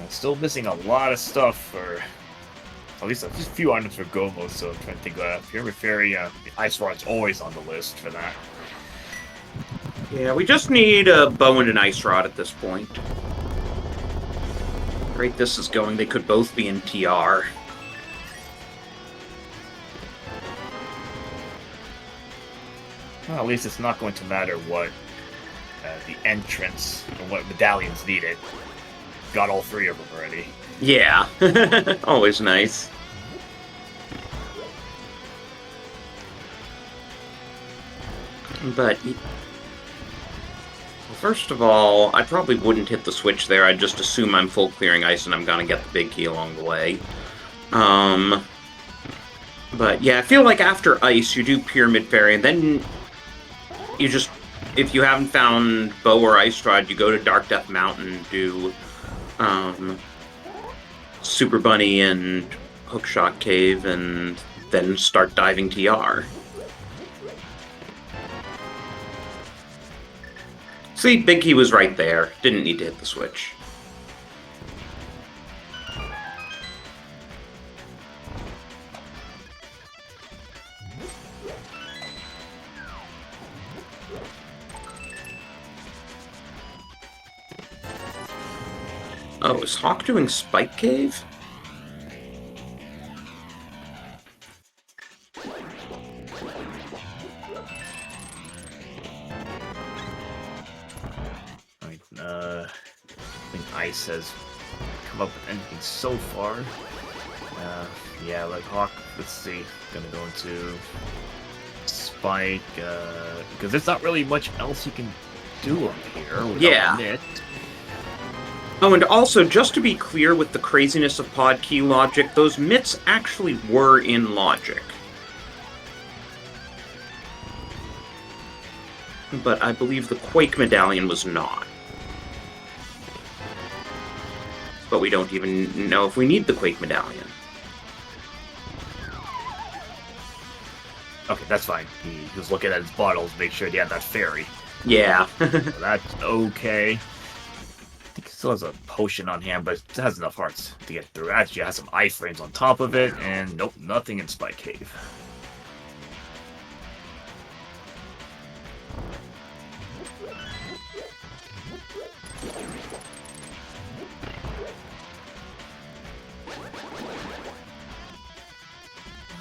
Still missing a lot of stuff for at least a few items for Gomo, so I'm trying to think Pyramid Fairy, Ice Rod's always on the list for that. Yeah, we just need a bow and an ice rod at this point. Great, this is going. They could both be in TR. Well, at least it's not going to matter what the entrance or what medallions needed. Got all three of them already. Yeah, always nice. But, well, first of all, I probably wouldn't hit the switch there. I'd just assume I'm full clearing ice and I'm gonna get the big key along the way. But yeah, I feel like after ice, you do Pyramid Fairy, and then you just, if you haven't found bow or ice rod, you go to Dark Death Mountain, do Super Bunny and Hookshot Cave, and then start diving TR. See, Big Key was right there. Didn't need to hit the switch. Oh, is Hawk doing Spike Cave? I think Ice has come up with anything so far. Yeah, like Hawk, let's see, gonna go into spike, because there's not really much else you can do up here without Yeah. it. Oh, and also, just to be clear with the craziness of pod key logic, those mitts actually were in logic. But I believe the Quake medallion was not. But we don't even know if we need the Quake medallion. Okay, that's fine. He was looking at his bottles, make sure he had that fairy. Yeah. So that's okay. I think he still has a potion on hand, but it has enough hearts to get through. Actually, it has some iframes on top of it, and nope, nothing in Spike Cave.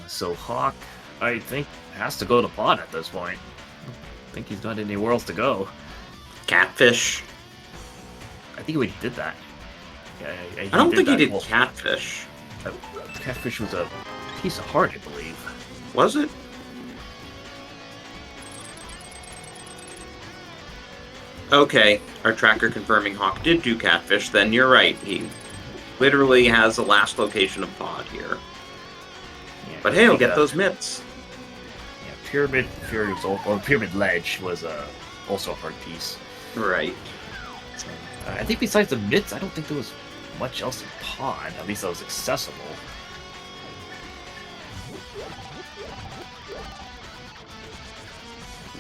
So Hawk, I think, has to go to pod at this point. I don't think he's got anywhere else to go. Catfish. I think he already did that. Yeah, I don't think he that did whole- catfish. Catfish was a piece of heart, I believe. Was it? Okay, our tracker confirming Hawk did do catfish, then you're right. He literally has the last location of pod here. Yeah, But I hey, he'll think, get those mitts. Yeah, Pyramid Fury was or Pyramid Ledge was also a heart piece. Right. So, I think besides the mitts, I don't think there was much else in pod. At least that was accessible.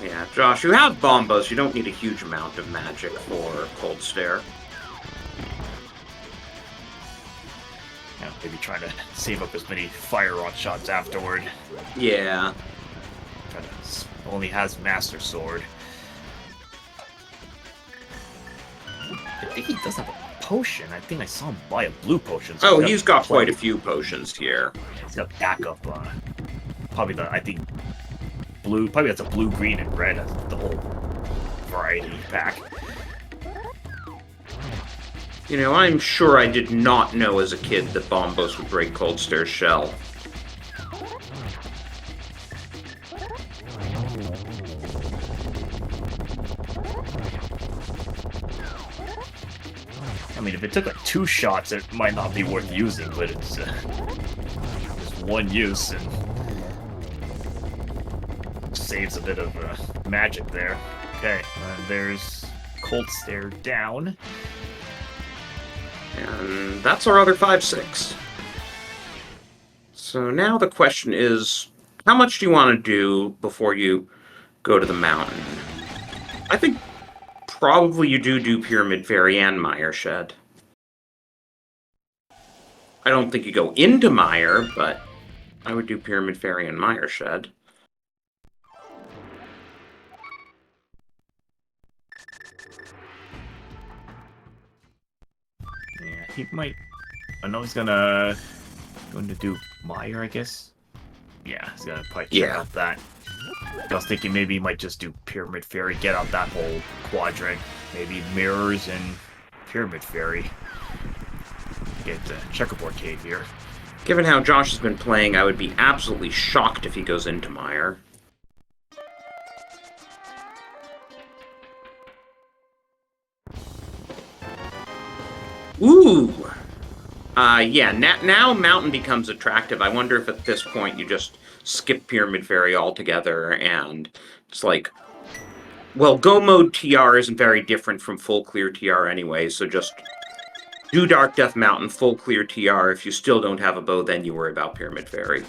Yeah, Josh, you have bombos. You don't need a huge amount of magic for Cold Stare. Yeah, maybe trying to save up as many fire rod shots afterward. Yeah. Only has Master Sword. I think he does have a potion. I think I saw him buy a blue potion. Oh, he's he's got quite a plenty. few potions here. He's got backup. Probably I think blue. Probably that's a blue, green, and red. That's the whole variety pack. You know, I'm sure I did not know as a kid that bombos would break Cold Stare's shell. I mean, if it took like 2 shots, it might not be worth using, but it's just one use and saves a bit of magic there. Okay, there's Cold Stare down. And that's our other 5-6. So now the question is, how much do you want to do before you go to the mountain? I think probably you do Pyramid Fairy and Mire Shed. I don't think you go into Mire, but I would do Pyramid Fairy and Mire Shed. Yeah, he might. I know he's going to do Mire, I guess. Yeah, he's gonna probably check out that. I was thinking maybe he might just do Pyramid Fairy, get out that whole quadrant. Maybe Mirrors and Pyramid Fairy. Get the Checkerboard Cave here. Given how Josh has been playing, I would be absolutely shocked if he goes into Mire. Ooh! Yeah, now Mountain becomes attractive. I wonder if at this point you just skip Pyramid Fairy altogether and it's like... Well, Go Mode TR isn't very different from Full Clear TR anyway, so just do Dark Death Mountain, Full Clear TR. If you still don't have a bow, then you worry about Pyramid Fairy.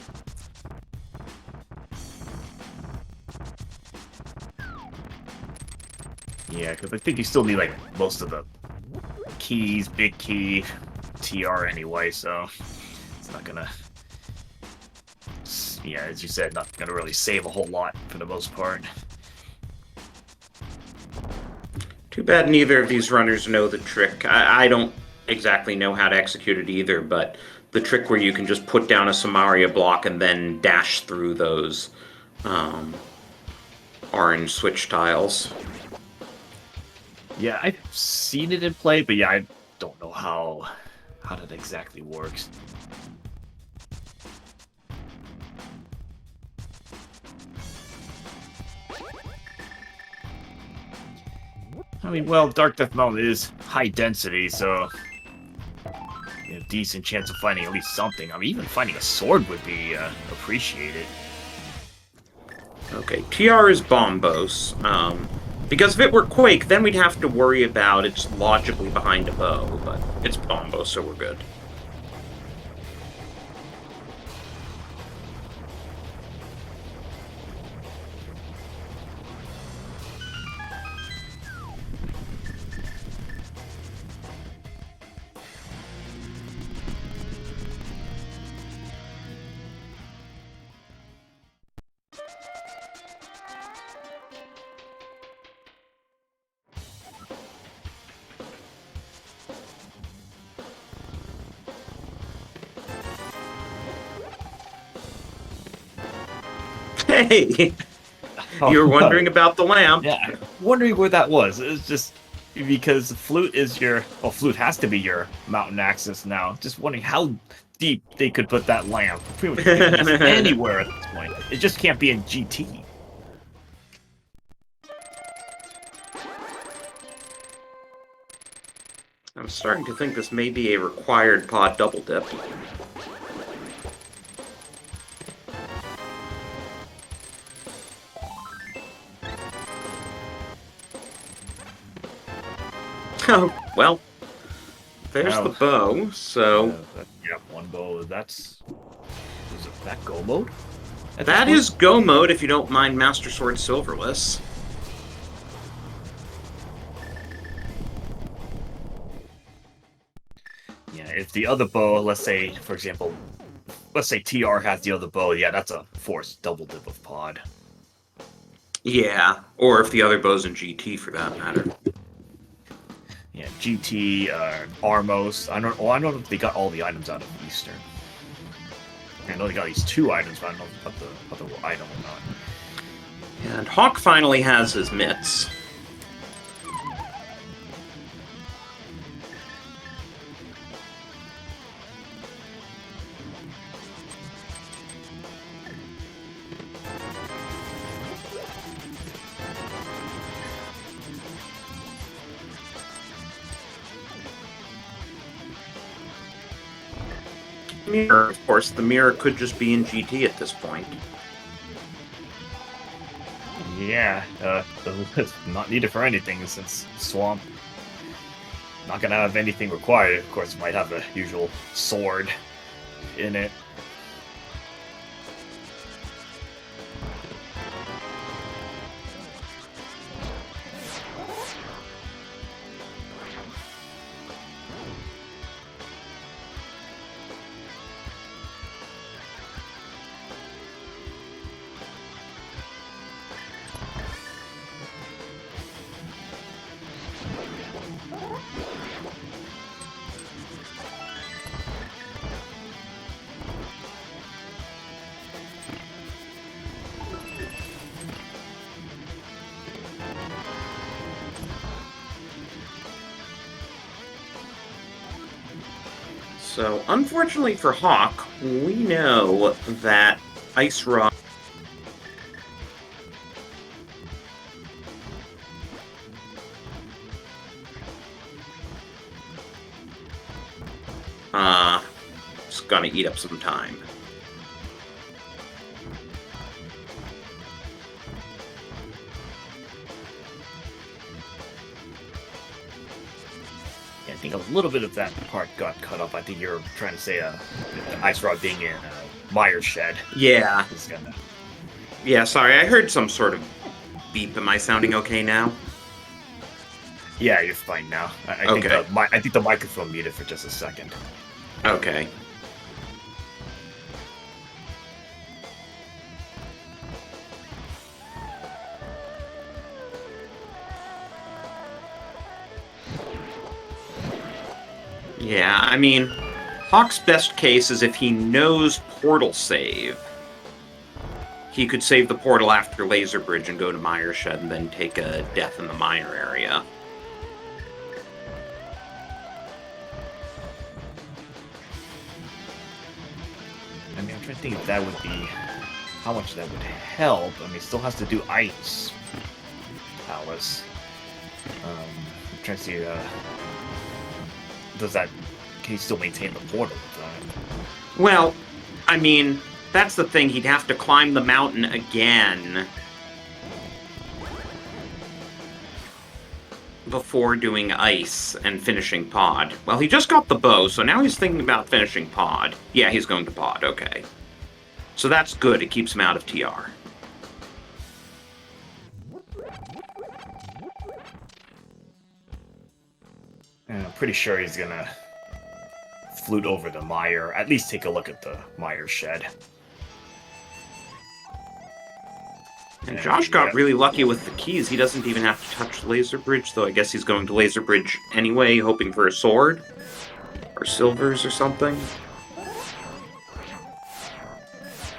Yeah, because I think you still need like most of the keys, big key, TR anyway, so it's not gonna. Yeah, as you said, not gonna really save a whole lot for the most part. Too bad neither of these runners know the trick. I don't exactly know how to execute it either, but the trick where you can just put down a Samaria block and then dash through those orange switch tiles. Yeah, I've seen it in play, but yeah, I don't know how that exactly works. I mean, well, Dark Death Mountain is high density, so decent chance of finding at least something. I mean, even finding a sword would be appreciated. Okay, TR is Bombos. Because if it were Quake, then we'd have to worry about it's logically behind a bow, but it's Bombos, so we're good. Hey! You were wondering about the lamp. Yeah, wondering where that was. It's just because Flute is Flute has to be your mountain axis now. Just wondering how deep they could put that lamp. Pretty much anywhere at this point. It just can't be in GT. I'm starting to think this may be a required pod double dip. Oh, well, there's the bow, so... yeah, one bow, is that go mode? That is go mode if you don't mind Master Sword Silverless. Yeah, if the other bow, let's say, for example, let's say TR has the other bow, yeah, that's a forced double dip of pod. Yeah, or if the other bow's in GT for that matter. Yeah, GT, Armos. I don't know if they got all the items out of Eastern. I know they got these 2 items, but I don't know about the other item or not. And Hawk finally has his mitts. Mirror, of course, the mirror could just be in GT at this point. Yeah, it's not needed for anything since Swamp. Not gonna have anything required. Of course, it might have the usual sword in it. So, unfortunately for Hawk, we know that Ice Rock is gonna eat up some time. I think a little bit of that part got cut off. I think you're trying to say Ice Rod being in Meyer's shed. Yeah. Gonna... Yeah, sorry, I heard some sort of beep. Am I sounding okay now? Yeah, you're fine now. I think the microphone muted for just a second. Okay. Yeah, I mean, Hawk's best case is if he knows portal save. He could save the portal after Laser Bridge and go to Meyer's Shed and then take a death in the Meyer area. I mean, I'm trying to think if that would be... how much that would help. I mean, it still has to do Ice Palace. I'm trying to see, can he still maintain the portal at the time? Well, I mean, that's the thing. He'd have to climb the mountain again before doing ice and finishing pod. Well, he just got the bow, so now he's thinking about finishing pod. Yeah, he's going to pod, okay. So that's good. It keeps him out of TR. And I'm pretty sure he's gonna flute over the mire. At least take a look at the mire shed. And Josh got really lucky with the keys. He doesn't even have to touch Laser Bridge, though I guess he's going to Laser Bridge anyway, hoping for a sword. Or silvers or something.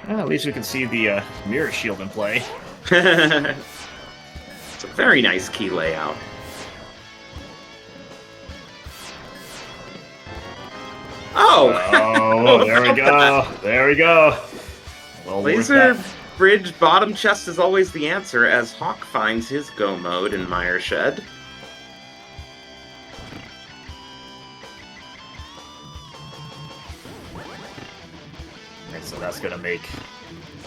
Well, at least we can see the mirror shield in play. It's a very nice key layout. Oh! Oh, there we go. There we go. Well, Laser Bridge bottom chest is always the answer, as Hawk finds his go mode in Mire Shed. And so that's going to make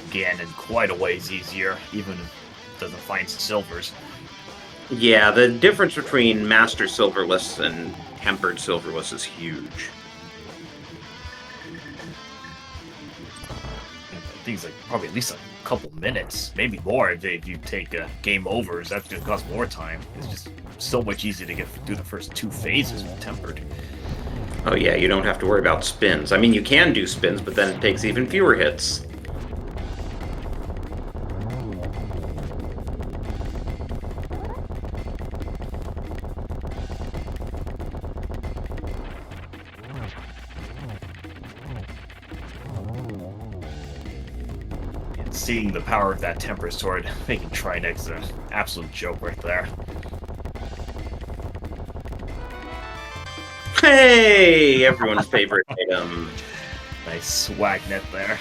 Ganon quite a ways easier, even if it doesn't find silvers. Yeah, the difference between Master Silverless and Tempered Silverless is huge. Things like probably at least a couple minutes, maybe more if you take game overs. That's going to cost more time. It's just so much easier to get through the first two phases with Tempered. Oh yeah, you don't have to worry about spins. I mean, you can do spins, but then it takes even fewer hits. Seeing the power of that Temper Sword making Trinex an absolute joke right there. Hey! Everyone's favorite item. Nice swag net there.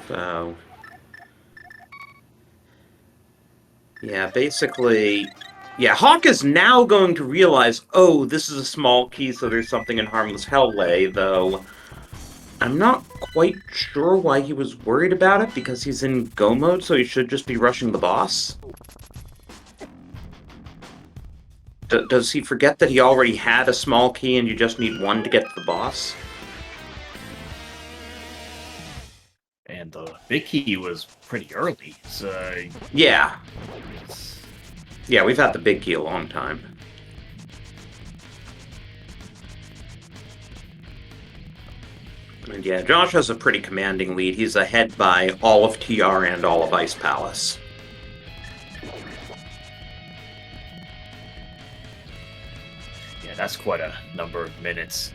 So, yeah, basically, yeah, Hawk is now going to realize, oh, this is a small key, so there's something in Harmless Hellway, though I'm not quite sure why he was worried about it, because he's in go mode, so he should just be rushing the boss. Does he forget that he already had a small key and you just need one to get to the boss? And the big key was pretty early, so... Yeah. Yeah, we've had the big key a long time. And yeah, Josh has a pretty commanding lead. He's ahead by all of TR and all of Ice Palace. Yeah, that's quite a number of minutes.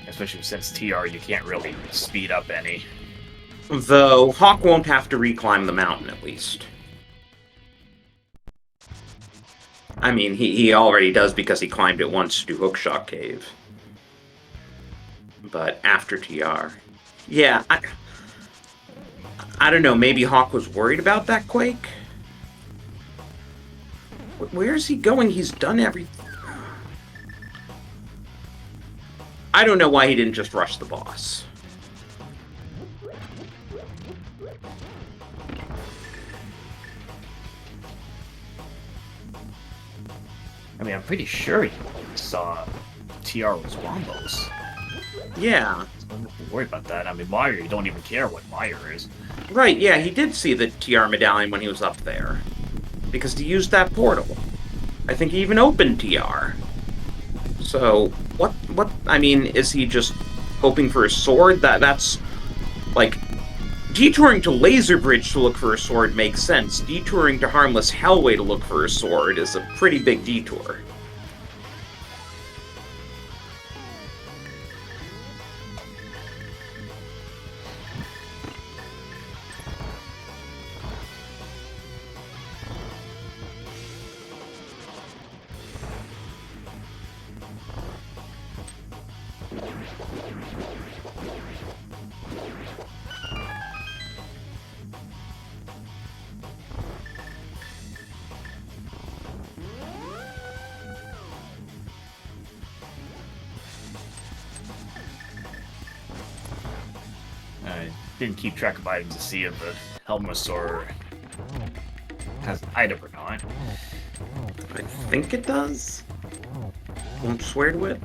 Especially since TR, you can't really speed up any. Though, Hawk won't have to reclimb the mountain, at least. I mean, he already does because he climbed it once to do Hookshot Cave. But after TR... Yeah, I don't know, maybe Hawk was worried about that Quake? Where is he going? He's done everything. I don't know why he didn't just rush the boss. I mean, I'm pretty sure he saw TR was Wombos. Yeah. Don't have to worry about that. I mean, Meyer, you don't even care what Meyer is. Right, yeah, he did see the TR medallion when he was up there. Because he used that portal. I think he even opened TR. So, what, I mean, is he just hoping for a sword? That's, like, detouring to Laser Bridge to look for a sword makes sense. Detouring to Harmless Hellway to look for a sword is a pretty big detour. I didn't keep track of items to see if the Helmosaur has an item or not. I think it does. Won't swear to it.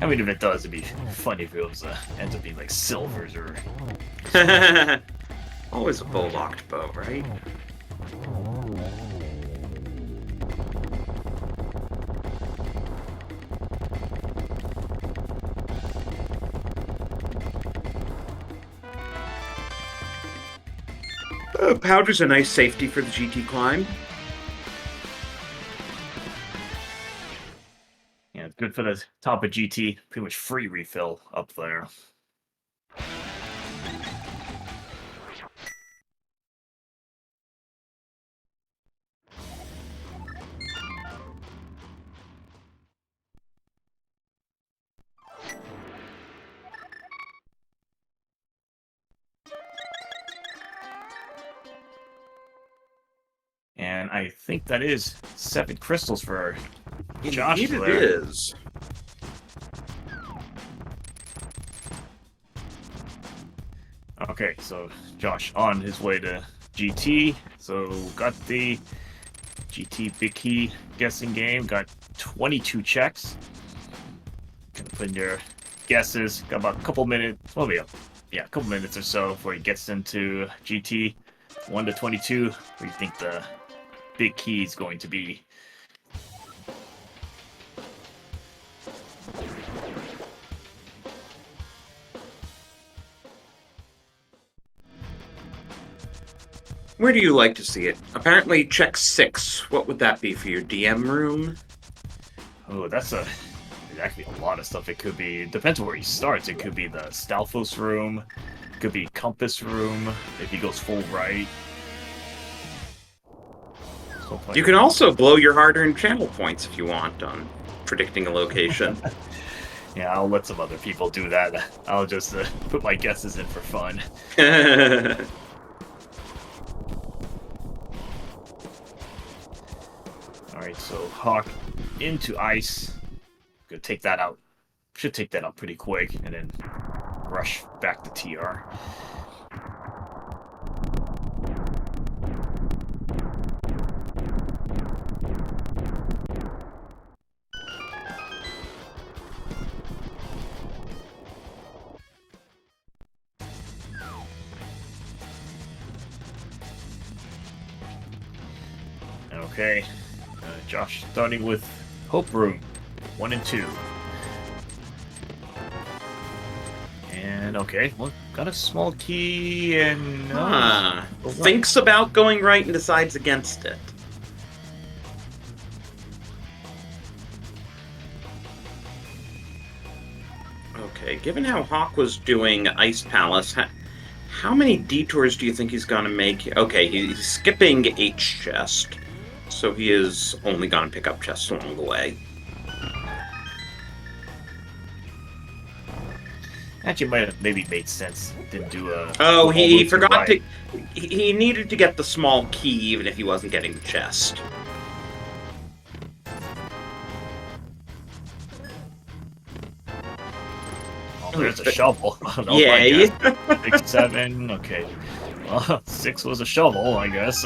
I mean, if it does, it'd be funny if it was ends up being like silvers or. Always a bow-locked bow, right? Powder's a nice safety for the GT climb. Yeah, it's good for the top of GT. Pretty much free refill up there. And I think that is 7 crystals for Josh. Indeed there. it is. Okay, so Josh on his way to GT. So got the GT Big Key guessing game. Got 22 checks. Gonna put in your guesses. Got about a couple minutes. Well, yeah, a couple minutes or so before he gets into GT. 1 to 22. What do you think the big key is going to be? Where do you like to see it? Apparently, check 6. What would that be for your DM room? Oh, that's actually a lot of stuff. It could be, depends on where he starts. It could be the Stalfos room. It could be Compass room if he goes full right. You can also blow your hard-earned channel points if you want on predicting a location. Yeah, I'll let some other people do that. I'll just put my guesses in for fun. Alright, so Hawk into ice. Gonna take that out. Should take that out pretty quick, and then rush back to TR. Okay, Josh starting with Hope Room 1 and 2. And okay, well, got a small key and thinks about going right and decides against it. Okay, given how Hawk was doing Ice Palace, how many detours do you think he's gonna make? Okay, he's skipping H chest, so he is only gonna pick up chests along the way. Actually, might have maybe made sense. Didn't do a. Oh, he forgot to. He needed to get the small key, even if he wasn't getting the chest. Oh, there's a shovel. Yay! 6, 7. Okay. Well, 6 was a shovel, I guess.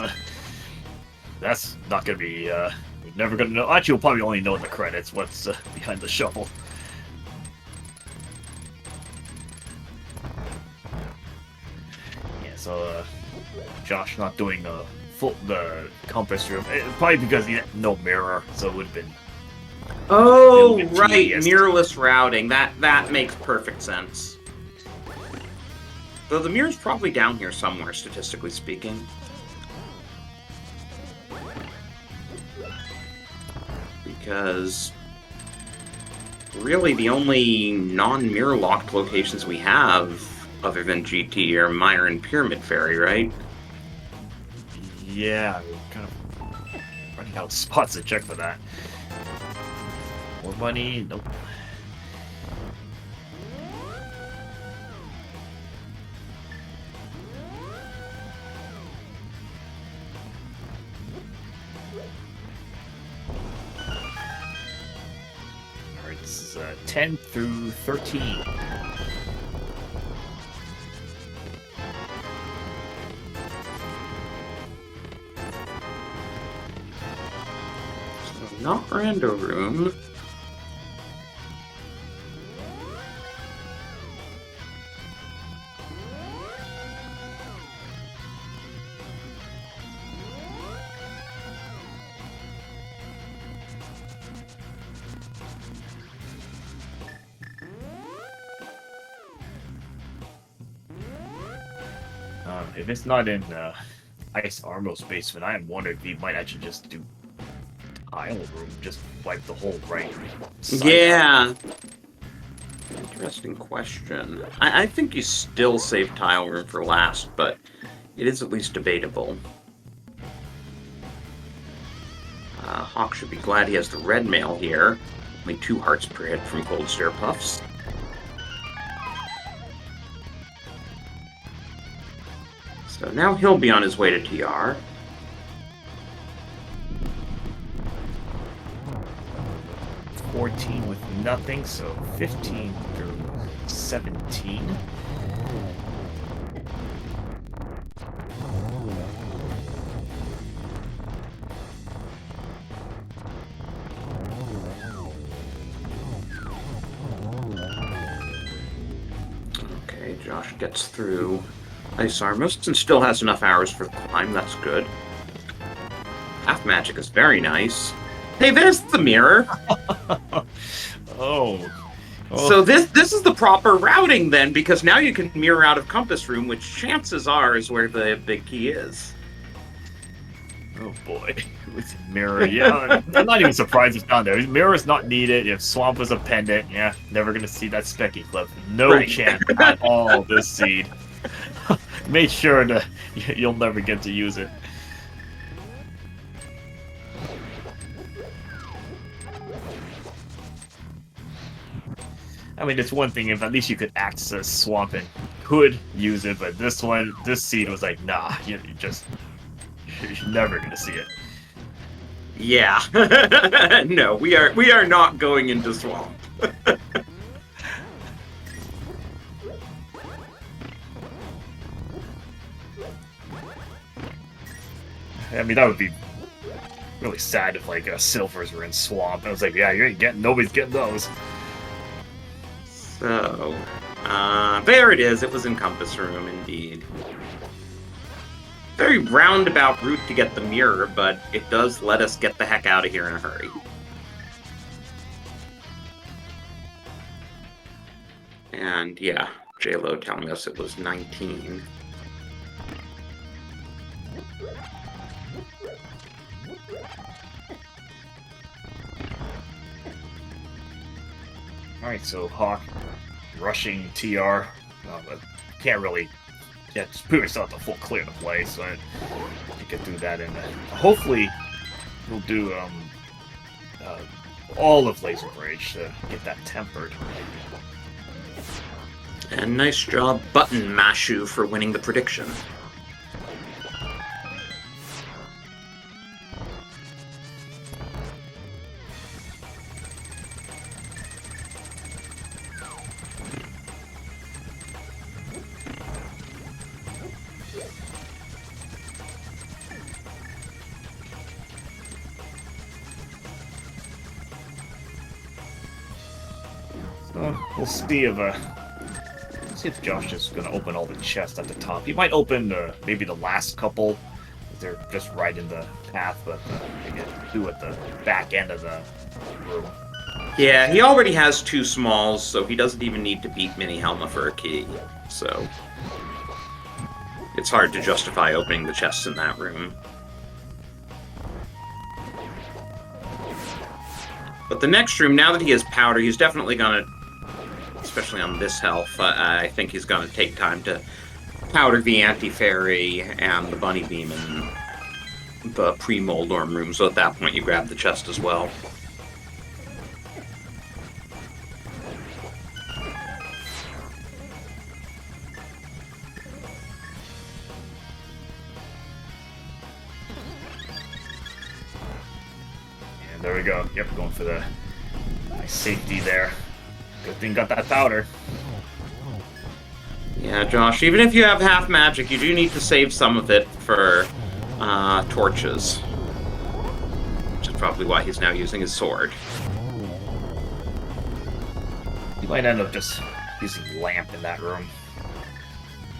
That's not gonna be. We're never gonna know. Actually, we'll probably only know in the credits what's behind the shovel. So Josh not doing the compass room, probably because he had no mirror, so it would have been. Oh, right, mirrorless routing. That makes perfect sense. Though the mirror's probably down here somewhere, statistically speaking. Because really the only non-mirror locked locations we have other than GT are Mire and Pyramid Fairy, right? Yeah, we're kind of running out of spots to check for that. More money? Nope. Alright, this is 10 through 13. Not Rando Room. If it's not in Ice Armo's basement, I am wondering if he might actually just do Tile Room, just wipe the whole right side Yeah. Interesting question. I think you still save Tile Room for last, but it is at least debatable. Hawk should be glad he has the red mail here. Only 2 hearts per hit from Cold Stare Puffs. So now he'll be on his way to TR. out. 14 with nothing, so 15 through 17. Okay, Josh gets through Ice Armist and still has enough hours for the climb. That's good. Half Magic is very nice. Hey, there's the mirror. Oh. So this is the proper routing then, because now you can mirror out of Compass Room, which chances are is where the big key is. Oh boy. With mirror, yeah. I'm not even surprised it's down there. Mirror's not needed. If Swamp was a pendant, yeah, never gonna see that Specky Clip. No Right. chance at all this seed. Make sure that you'll never get to use it. I mean, it's one thing if at least you could access Swamp and could use it, but this seed was like, nah, you're never gonna see it. Yeah. No, we are not going into Swamp. I mean, that would be really sad if like Silvers were in Swamp. I was like, yeah, nobody's getting those. So, there it is. It was in Compass Room, indeed. Very roundabout route to get the mirror, but it does let us get the heck out of here in a hurry. And yeah, J-Lo telling us it was 19. Alright, so Hawk rushing TR, but can't really just put yourself a full clear to play, so I get through that, and hopefully we'll do all of Laser Bridge to get that tempered. And nice job, Button Mashu, for winning the prediction. So we'll see if Josh is going to open all the chests at the top. He might open maybe the last couple. They're just right in the path, but they get 2 at the back end of the room. Yeah, he already has 2 smalls, so he doesn't even need to beat Mini Helma for a key. So it's hard to justify opening the chests in that room. But the next room, now that he has powder, he's definitely going to, especially on this health, I think he's going to take time to powder the Anti-Fairy and the Bunny Beam in the pre-Moldorm room, so at that point you grab the chest as well. we go. Yep, going for the nice safety there. Good thing got that powder. Yeah, Josh, even if you have half magic, you do need to save some of it for torches. Which is probably why he's now using his sword. You might end up just using lamp in that room.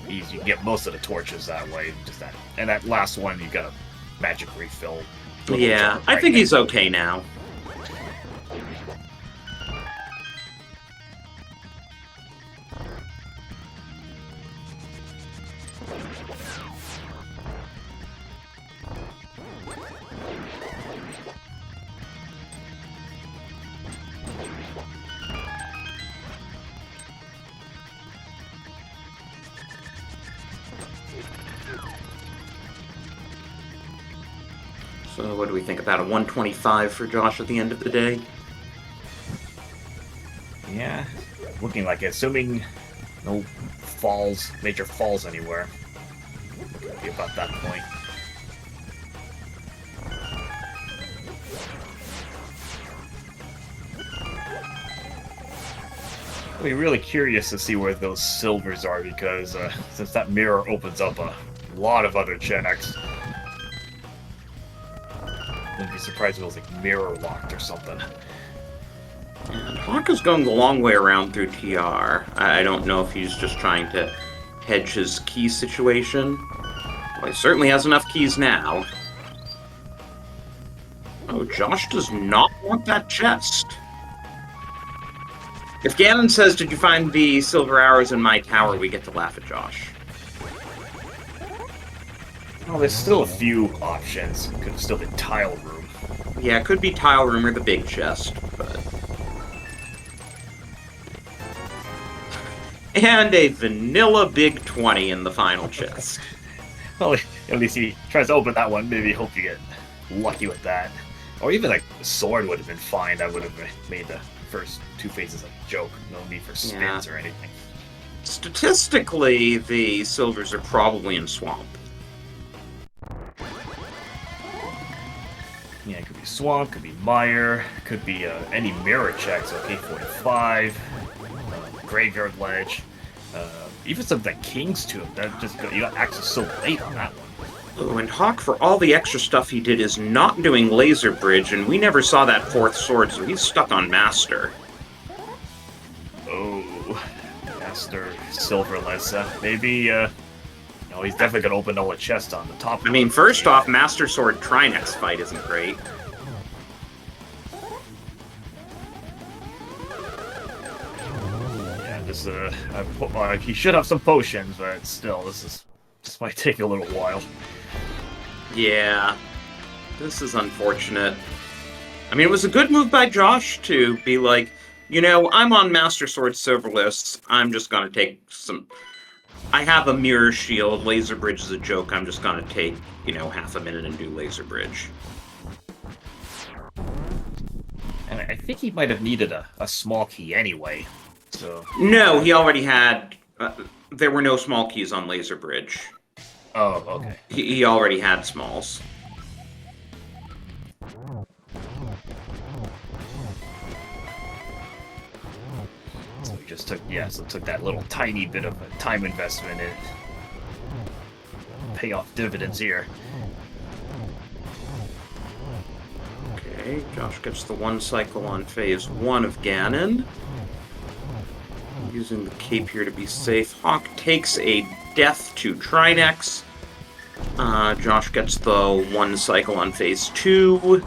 You can get most of the torches that way. Just that, and that last one, you got a magic refill. Yeah, I think he's okay now. So what do we think, about a 125 for Josh at the end of the day? Yeah, looking like it. Assuming no falls, major falls anywhere. Be about that point. I'll be really curious to see where those silvers are, because since that mirror opens up a lot of other checks, I'd be surprised if it was like mirror locked or something. And Hawke is going the long way around through TR. I don't know if he's just trying to hedge his key situation. Well, he certainly has enough keys now. Oh, Josh does not want that chest. If Ganon says, "Did you find the silver arrows in my tower?" we get to laugh at Josh. Well, there's still a few options. Could have still been tile room. Yeah, it could be tile room or the big chest, but... And a vanilla big 20 in the final chest. Well, at least he tries to open that one. Maybe hope you get lucky with that. Or even like the sword would have been fine. That would have made the first two phases like a joke. No need for spins or anything. Statistically, the silvers are probably in swamp. Yeah, it could be swamp, could be mire, could be any mirror checks, like A45, graveyard ledge, even something like King's Tomb. That just you got access so late on that one. Oh, and Hawke, for all the extra stuff he did, is not doing Laser Bridge, and we never saw that fourth sword, so he's stuck on Master. Oh, Master Silver Lessa. Maybe, no, he's definitely going to open all the chests on the top. I mean, first off, Master Sword Trinex fight isn't great. Yeah, this, he should have some potions, but still, this might take a little while. Yeah, this is unfortunate. I mean, it was a good move by Josh to be like, you know, I'm on Master Sword Silverless, I'm just gonna take some... I have a mirror shield, Laser Bridge is a joke, I'm just gonna take, you know, half a minute and do Laser Bridge. And I think he might have needed a small key anyway, so... No, he already had... there were no small keys on Laser Bridge. Oh, okay. He already had smalls. So he just took, took that little tiny bit of a time investment and pay off dividends here. Okay, Josh gets the one cycle on phase 1 of Ganon. Using the cape here to be safe. Hawke takes a death to Trinex. Josh gets the one cycle on phase 2.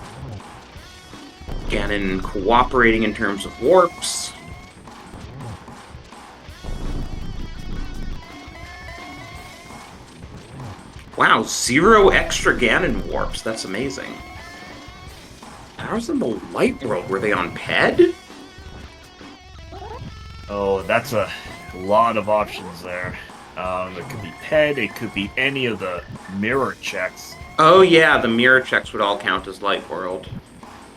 Ganon cooperating in terms of warps. Wow, 0 extra Ganon warps. That's amazing. Powers in the Light World, were they on PED? Oh, that's a lot of options there. It could be PED, it could be any of the mirror checks. Oh yeah, the mirror checks would all count as Light World.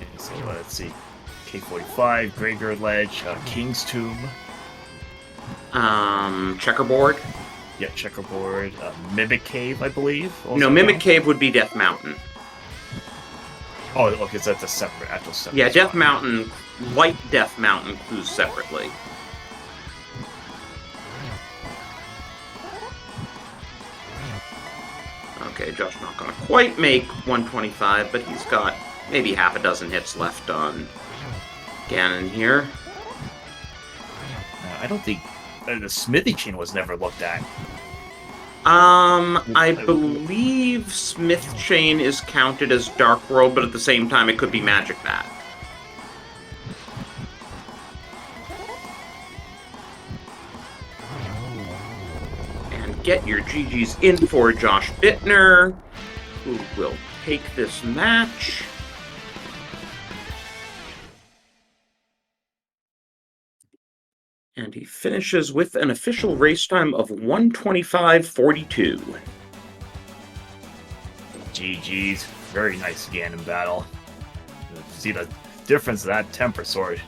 Yeah, so let's see. K45, Graveyard Ledge, King's Tomb. Checkerboard? Yeah, Checkerboard. Mimic Cave, I believe. No, Mimic Cave would be Death Mountain. Oh, okay, so that's a separate, actual separate. Yeah, Death spot. Mountain, White Death Mountain clues separately. Okay, Josh not gonna quite make 125, but he's got maybe half a dozen hits left on Ganon here. I don't think the Smithy chain was never looked at. I believe Smith Chain is counted as Dark World, but at the same time it could be Magic Bat. And get your GGs in for JoshBittner, who will take this match. And he finishes with an official race time of 1:25:42. GG's. Very nice Ganon battle. See the difference of that Temper Sword.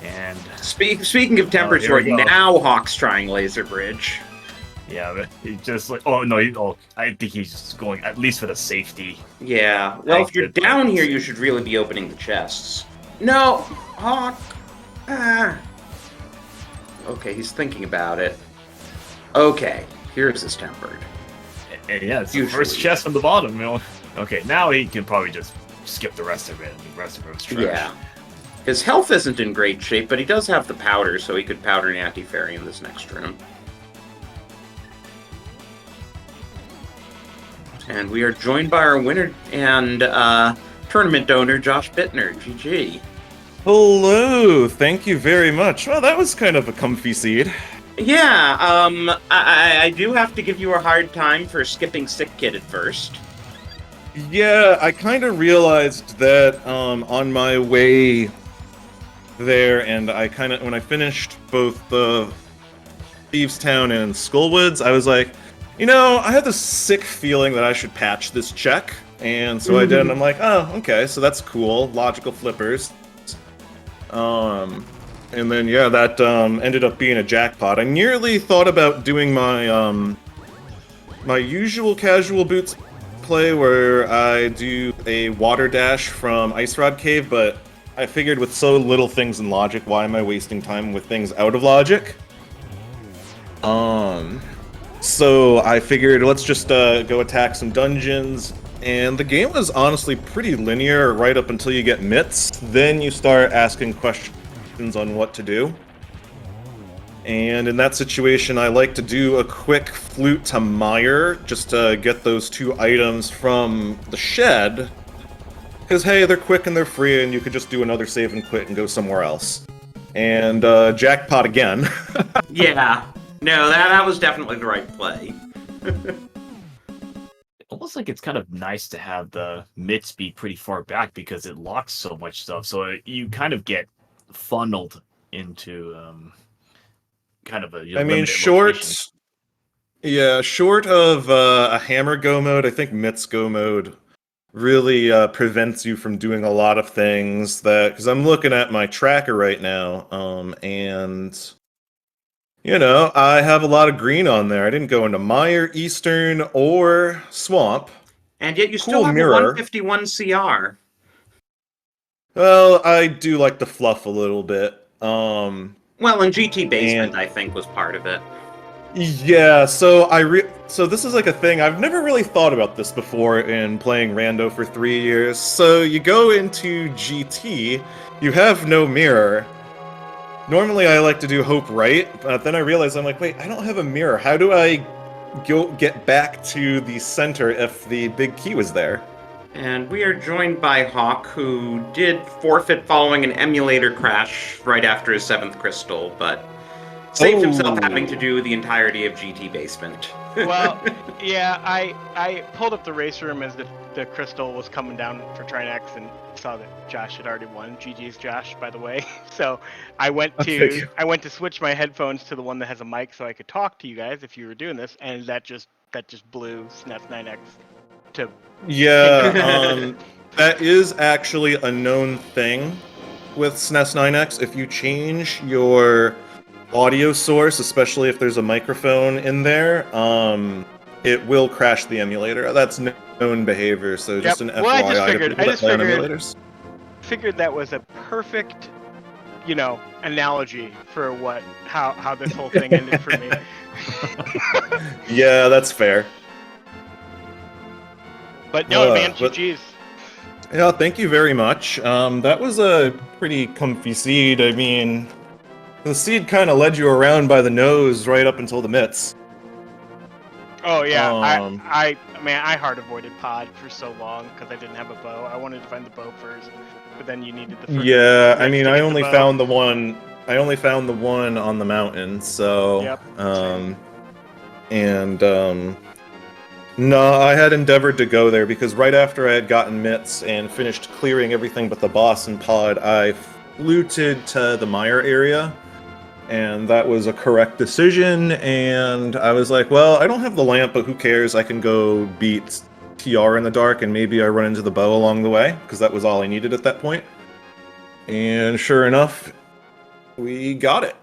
And Speaking of Temper here we Sword, go. now Hawk's trying Laser Bridge. yeah, but he just like I think he's just going at least for the safety. Yeah, well, if you're Good down point. here, you should really be opening the chests. No, Hawk. Ah. Okay, he's thinking about it. Okay, here's his tempered. And yeah, it's the Usually. first chest from the bottom, you know. Okay, now he can probably just skip the rest of it. The rest of it was trash. Yeah. His health isn't in great shape, but he does have the powder, so he could powder an anti-fairy in this next room. And we are joined by our winner and tournament donor, JoshBittner. GG. Hello, thank you very much. Well, that was kind of a comfy seed. Yeah, I do have to give you a hard time for skipping Sick Kid at first. Yeah, I kind of realized that on my way there, and when I finished both the Thieves Town and Skullwoods, I was like, I had this sick feeling that I should patch this check, and so I did, and I'm like, oh, okay, so that's cool, logical flippers. And then, yeah, that ended up being a jackpot. I nearly thought about doing my my usual casual boots play where I do a water dash from Ice Rod Cave, but I figured with so little things in logic, why am I wasting time with things out of logic? So I figured let's just go attack some dungeons. And the game was honestly pretty linear right up until you get mitts. Then you start asking questions on what to do. And in that situation, I like to do a quick flute to mire just to get those 2 items from the shed. Because, hey, they're quick and they're free, and you could just do another save and quit and go somewhere else. And jackpot again. Yeah. No, that was definitely the right play. Almost like it's kind of nice to have the mitts be pretty far back because it locks so much stuff. So you kind of get funneled into kind of a. I mean, short of a hammer go mode, I think mitts go mode really prevents you from doing a lot of things because I'm looking at my tracker right now, and I have a lot of green on there. I didn't go into Mire, Eastern, or Swamp. And yet you still Cool have mirror. a 151 CR. Well, I do like to fluff a little bit. Well, and GT Basement, I think, was part of it. Yeah, so so this is like a thing, I've never really thought about this before in playing Rando for 3 years. So you go into GT, you have no mirror. Normally I like to do Hope Right, but then I realized I'm like, wait, I don't have a mirror. How do I get back to the center if the big key was there? And we are joined by Hawk, who did forfeit following an emulator crash right after his 7th crystal, but saved himself having to do the entirety of GT Basement. Well, yeah, I pulled up the race room as the crystal was coming down for Trinex and saw that Josh had already won. GG's Josh, by the way. So I went to switch my headphones to the one that has a mic so I could talk to you guys if you were doing this, and that just blew SNES 9X to. Yeah, that is actually a known thing with SNES 9X. If you change your audio source, especially if there's a microphone in there, it will crash the emulator. That's known behavior, so just an Well, I just FYI to figured- people I that just play on figured- emulators. Figured that was a perfect, analogy for how this whole thing ended for me. Yeah, that's fair. But no, man, but- GG's. Yeah, thank you very much. That was a pretty comfy seed. I mean, the seed kind of led you around by the nose right up until the mitts. Oh yeah, Um, I hard avoided pod for so long because I didn't have a bow. I wanted to find the bow first, but then you needed the. Yeah, I mean, to I get the only bow. found the one. I only found the one on the mountain. So, Yep, no, I had endeavored to go there because right after I had gotten mitts and finished clearing everything but the boss and pod, I looted to the Mire area. And that was a correct decision, and I was like, well, I don't have the lamp, but who cares? I can go beat TR in the dark, and maybe I run into the bow along the way, because that was all I needed at that point. And sure enough, we got it.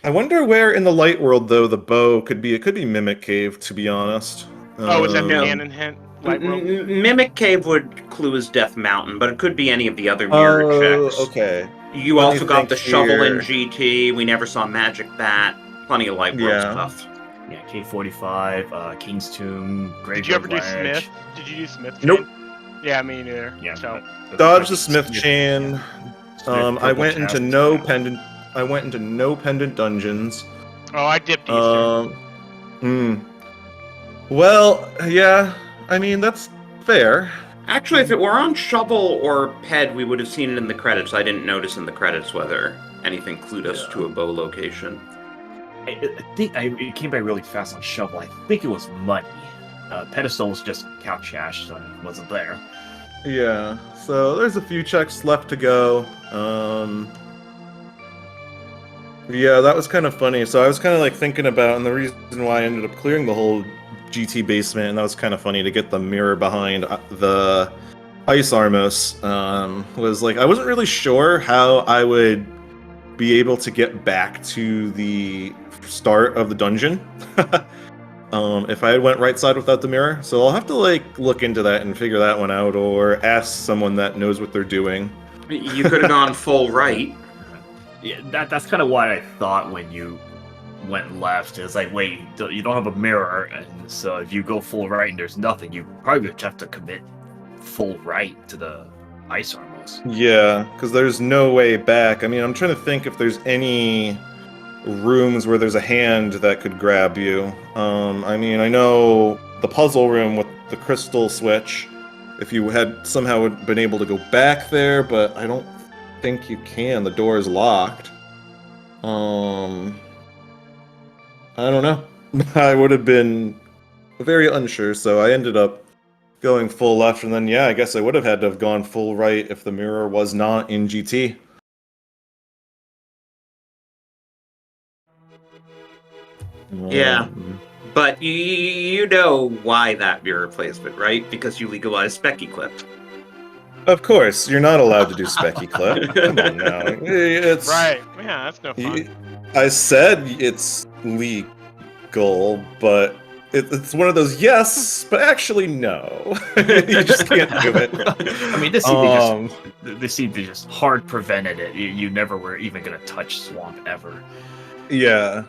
I wonder where in the light world, though, the bow could be. It could be Mimic Cave, to be honest. Oh, is that the No. canon hint? Light world? Mimic Cave would clue as Death Mountain, but it could be any of the other mirror checks. Okay. You Let me also got think the shovel in here. GT. We never saw Magic Bat. Plenty of light world Yeah. stuff. Yeah, K45, King's Tomb, Graveyard Did you ever do Ledge. Smith? Did you do Smith? Nope. Chain? Yeah, me neither. Yeah, So Dodge the Smith chain. I Purple went into chest. no pendant. I went into no pendant dungeons. I dipped Eastern. Well, yeah. I mean, that's fair. Actually, if it were on Shovel or Ped, we would have seen it in the credits. I didn't notice in the credits whether anything clued us to a bow location. I think it came by really fast on Shovel. I think it was money. Pedestal was just couch cash, so it wasn't there. Yeah. So there's a few checks left to go. Yeah, that was kind of funny. So I was kind of like thinking about, and the reason why I ended up clearing the whole GT basement, and that was kind of funny to get the mirror behind the Ice Armos, was like I wasn't really sure how I would be able to get back to the start of the dungeon if I had went right side without the mirror. So I'll have to like look into that and figure that one out, or ask someone that knows what they're doing. You could have gone full right. Yeah, that's kind of what I thought when you went left. It's like, wait, you don't have a mirror, and so if you go full right and there's nothing, you probably would have to commit full right to the Ice Armos. Yeah, because there's no way back. I mean, I'm trying to think if there's any rooms where there's a hand that could grab you. I mean, I know the puzzle room with the crystal switch, if you had somehow been able to go back there, but I don't think you can. The door is locked. I don't know. I would have been very unsure, so I ended up going full left, and then yeah, I guess I would have had to have gone full right if the mirror was not in GT. Yeah. But you know why that mirror placement, right? Because you legalized Specky Clip. Of course, you're not allowed to do Specky Clip. Come on now. It's Right. Yeah, that's no fun. I said it's legal, but it's one of those yes, but actually no. You just can't do it. I mean, this seemed to just hard prevented it. You never were even gonna touch Swamp ever. Yeah.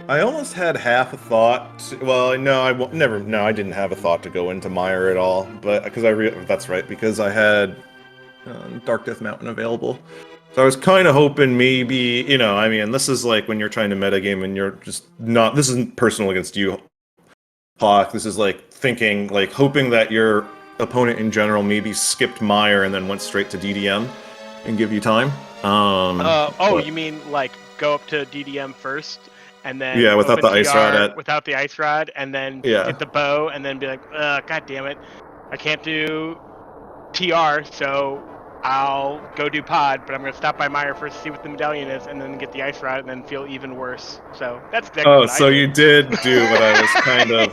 I almost had half a thought. Well, no, I never. No, I didn't have a thought to go into Mire at all. But because that's right, because I had Dark Death Mountain available. So I was kind of hoping maybe, I mean, this is like when you're trying to metagame and you're just not. This isn't personal against you, Hawk. This is like thinking, like hoping that your opponent in general maybe skipped Mire and then went straight to DDM and give you time. But- You mean like go up to DDM first? And then Yeah, without open the ice TR rod without the ice rod, and then Yeah. get the bow, and then be like, God damn it, I can't do TR, so I'll go do pod, but I'm gonna stop by Mire first to see what the medallion is, and then get the ice rod, and then feel even worse. So that's exactly what I so did. you did do what I was kind of.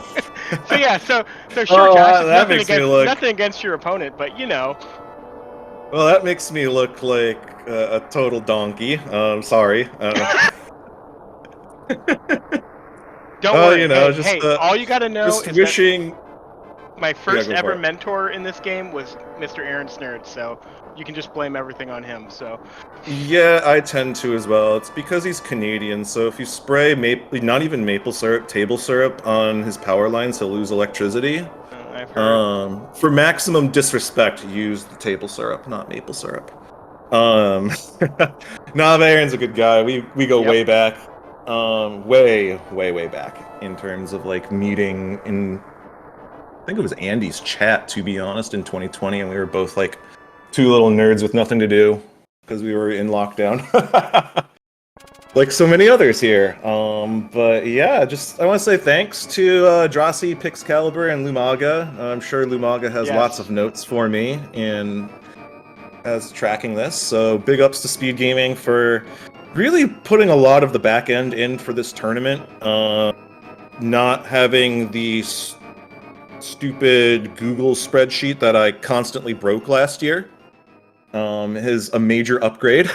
So yeah, so sure, Oh, Josh, that makes me look. nothing against your opponent, but Well, that makes me look like a total donkey. Sorry. don't worry. you know, Hey, just, hey, all you gotta know Just is wishing. My first go for ever it. mentor in this game was Mr. Aaron Snerd, so you can just blame everything on him. So Yeah, I tend to as well. It's because he's Canadian, so if you spray not even maple syrup, table syrup on his power lines, he'll lose electricity. I've heard. For maximum disrespect, use the table syrup, not maple syrup. Nah, Aaron's a good guy. We go way back. Way back in terms of like meeting in. I think it was Andy's chat, to be honest, in 2020, and we were both like two little nerds with nothing to do because we were in lockdown. Like so many others here. But yeah, I want to say thanks to Drossi, Pixcalibur, and Lumaga. I'm sure Lumaga has lots of notes for me as tracking this. So big ups to SpeedGaming for really putting a lot of the back end in for this tournament. Not having the stupid Google spreadsheet that I constantly broke last year. Is a major upgrade.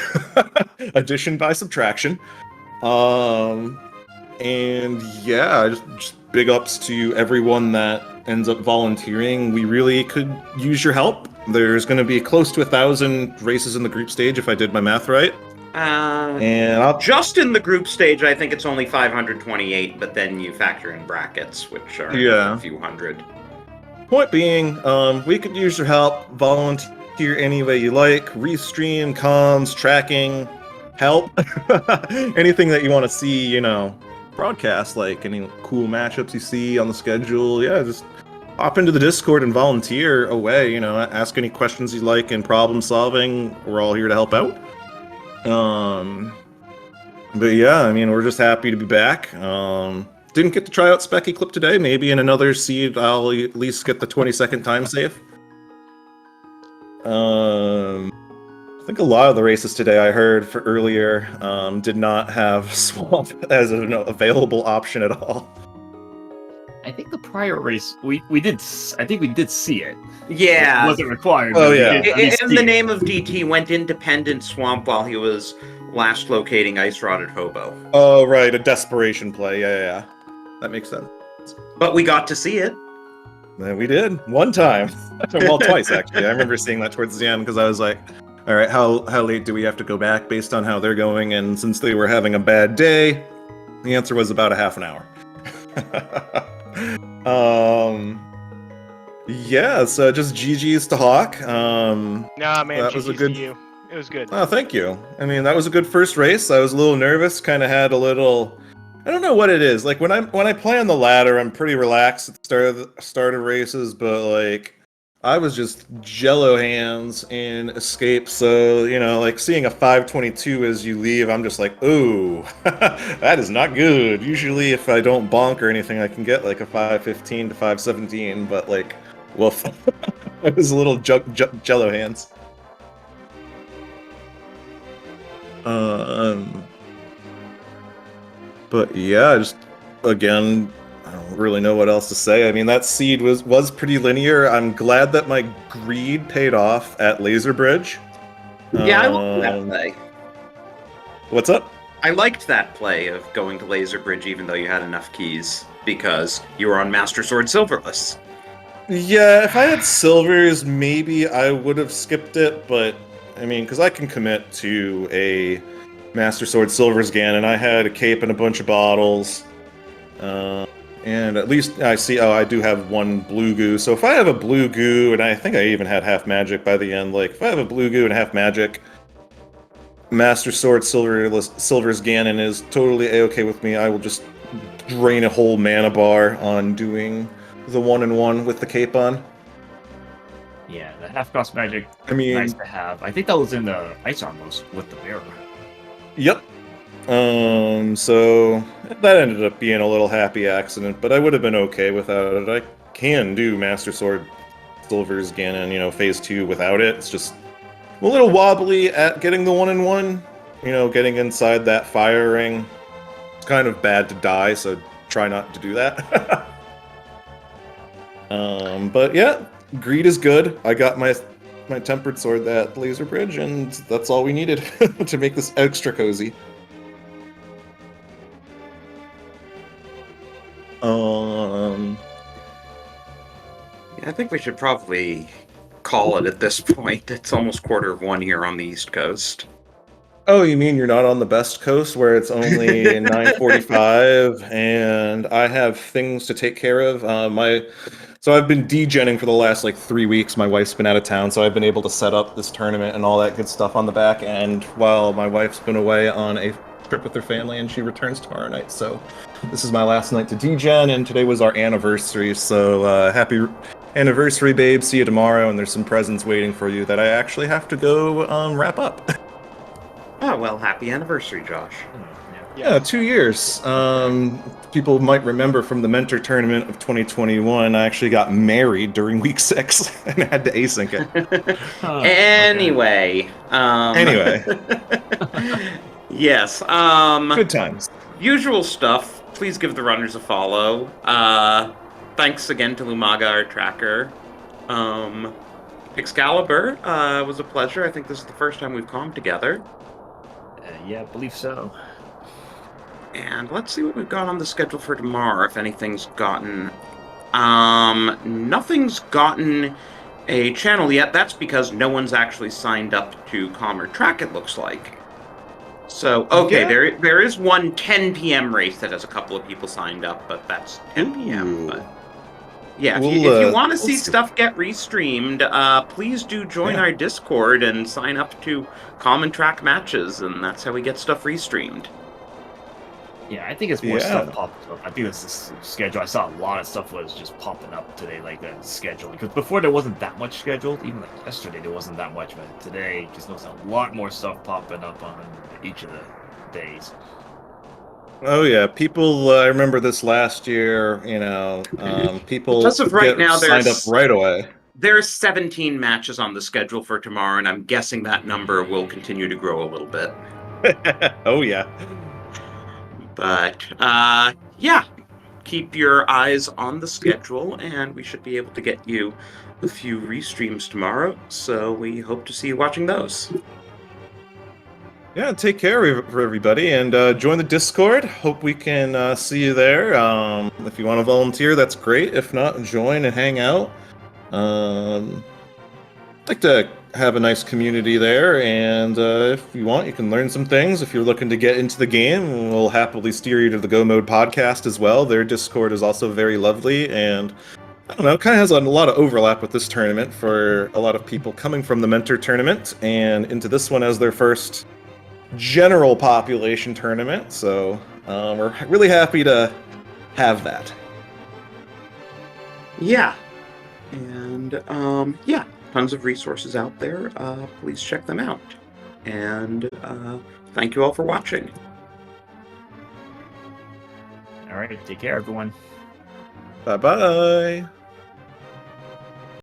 Addition by subtraction. And yeah, just big ups to everyone that ends up volunteering. We really could use your help. There's going to be close to 1,000 races in the group stage if I did my math right. And just in the group stage, I think it's only 528, but then you factor in brackets, which are a few hundred. Point being, we could use your help. Volunteer any way you like. Restream, comms, tracking, help. Anything that you want to see, broadcast, like any cool matchups you see on the schedule. Yeah, just hop into the Discord and volunteer away. Ask any questions you like in problem solving. We're all here to help out. But yeah, I mean, we're just happy to be back. Didn't get to try out Specky Clip today. Maybe in another seed, I'll at least get the 20-second time save. I think a lot of the races today I heard for earlier did not have Swamp as an available option at all. I think the prior race we did see it. Yeah, It wasn't required. Oh, but yeah. In the name of DT, went independent Swamp while he was last locating Ice Rotted Hobo. Oh, right, a desperation play. Yeah. That makes sense. But we got to see it. We did. One time. Well, twice, actually. I remember seeing that towards the end because I was like, all right, how late do we have to go back based on how they're going? And since they were having a bad day, the answer was about a half an hour. Yeah, so just GG's to Hawk. Nah, man, that was a good. to you. It was good. Oh, thank you. I mean, that was a good first race. I was a little nervous, kind of had a little. I don't know what it is. Like when I play on the ladder, I'm pretty relaxed at the start of races, but like I was just jello hands in escape. So like seeing a 522 as you leave, I'm just like, ooh, that is not good. Usually, if I don't bonk or anything, I can get like a 515 to 517, but like, woof, it was a little jello hands. But yeah, just again, I don't really know what else to say. I mean, that seed was pretty linear. I'm glad that my greed paid off at Laser Bridge. Yeah, I liked that play. What's up? I liked that play of going to Laser Bridge even though you had enough keys because you were on Master Sword Silverless. Yeah, if I had silvers, maybe I would have skipped it, but I mean, because I can commit to a Master Sword Silver's Ganon, and I had a cape and a bunch of bottles. And at least I see, I do have one blue goo. So if I have a blue goo, and I think I even had half magic by the end, like if I have a blue goo and half magic, Master Sword Silver's Ganon is totally a-okay with me. I will just drain a whole mana bar on doing the 1-in-1 with the cape on. Yeah, the half-cost magic, I mean, nice to have. I think that was in the Ice Armors with the bearer. Yep. So that ended up being a little happy accident, but I would have been okay without it. I can do Master Sword Silver's Ganon, phase 2 without it. It's just a little wobbly at getting the 1-in-1, getting inside that fire ring. It's kind of bad to die, so try not to do that. But yeah, greed is good. I got my tempered sword at Laser Bridge, and that's all we needed to make this extra cozy. I think we should probably call it at this point. It's almost 1:15 here on the East Coast. Oh, you mean you're not on the best coast where it's only 9:45 and I have things to take care of? So I've been degenning for the last like 3 weeks. My wife's been out of town, so I've been able to set up this tournament and all that good stuff on the back end while my wife's been away on a trip with her family, and she returns tomorrow night. So this is my last night to degen, and today was our anniversary. So happy anniversary, babe! See you tomorrow, and there's some presents waiting for you that I actually have to go wrap up. Oh, well, happy anniversary, Josh. Yeah, 2 years. People might remember from the Mentor Tournament of 2021, I actually got married during week 6 and had to async it. Anyway. Yes. Good times. Usual stuff. Please give the runners a follow. Thanks again to Lumaga, our tracker. Excalibur, was a pleasure. I think this is the first time we've commed together. Yeah, I believe so. And let's see what we've got on the schedule for tomorrow, if anything's gotten... nothing's gotten a channel yet. That's because no one's actually signed up to comm or track, it looks like. So, okay, Yeah. there is one 10 p.m. race that has a couple of people signed up, but that's 10 p.m. Ooh. But yeah, We'll, if you want to we'll see see. stuff get restreamed, please do join our Discord and sign up to common track matches, and that's how we get stuff restreamed. Yeah, I think it's more Yeah. stuff popped up. I think it's the schedule. I saw a lot of stuff was just popping up today, like the schedule. Because before there wasn't that much scheduled. Even like yesterday there wasn't that much, but today just noticed a lot more stuff popping up on each of the days. Oh yeah, people. I remember this last year. People As of right now, signed up there's- right away. There's 17 matches on the schedule for tomorrow, and I'm guessing that number will continue to grow a little bit. Oh yeah. But, yeah, keep your eyes on the schedule, and we should be able to get you a few restreams tomorrow, so we hope to see you watching those. Yeah, take care for everybody, and join the Discord. Hope we can see you there. If you want to volunteer, that's great. If not, join and hang out. I'd like to have a nice community there, and if you want, you can learn some things. If you're looking to get into the game, we'll happily steer you to the Go Mode podcast as well. Their Discord is also very lovely, and I don't know, kind of has a lot of overlap with this tournament for a lot of people coming from the Mentor Tournament and into this one as their first general population tournament. So we're really happy to have that. Yeah. And, yeah, tons of resources out there. Please check them out. And thank you all for watching. All right, take care, everyone. Bye-bye.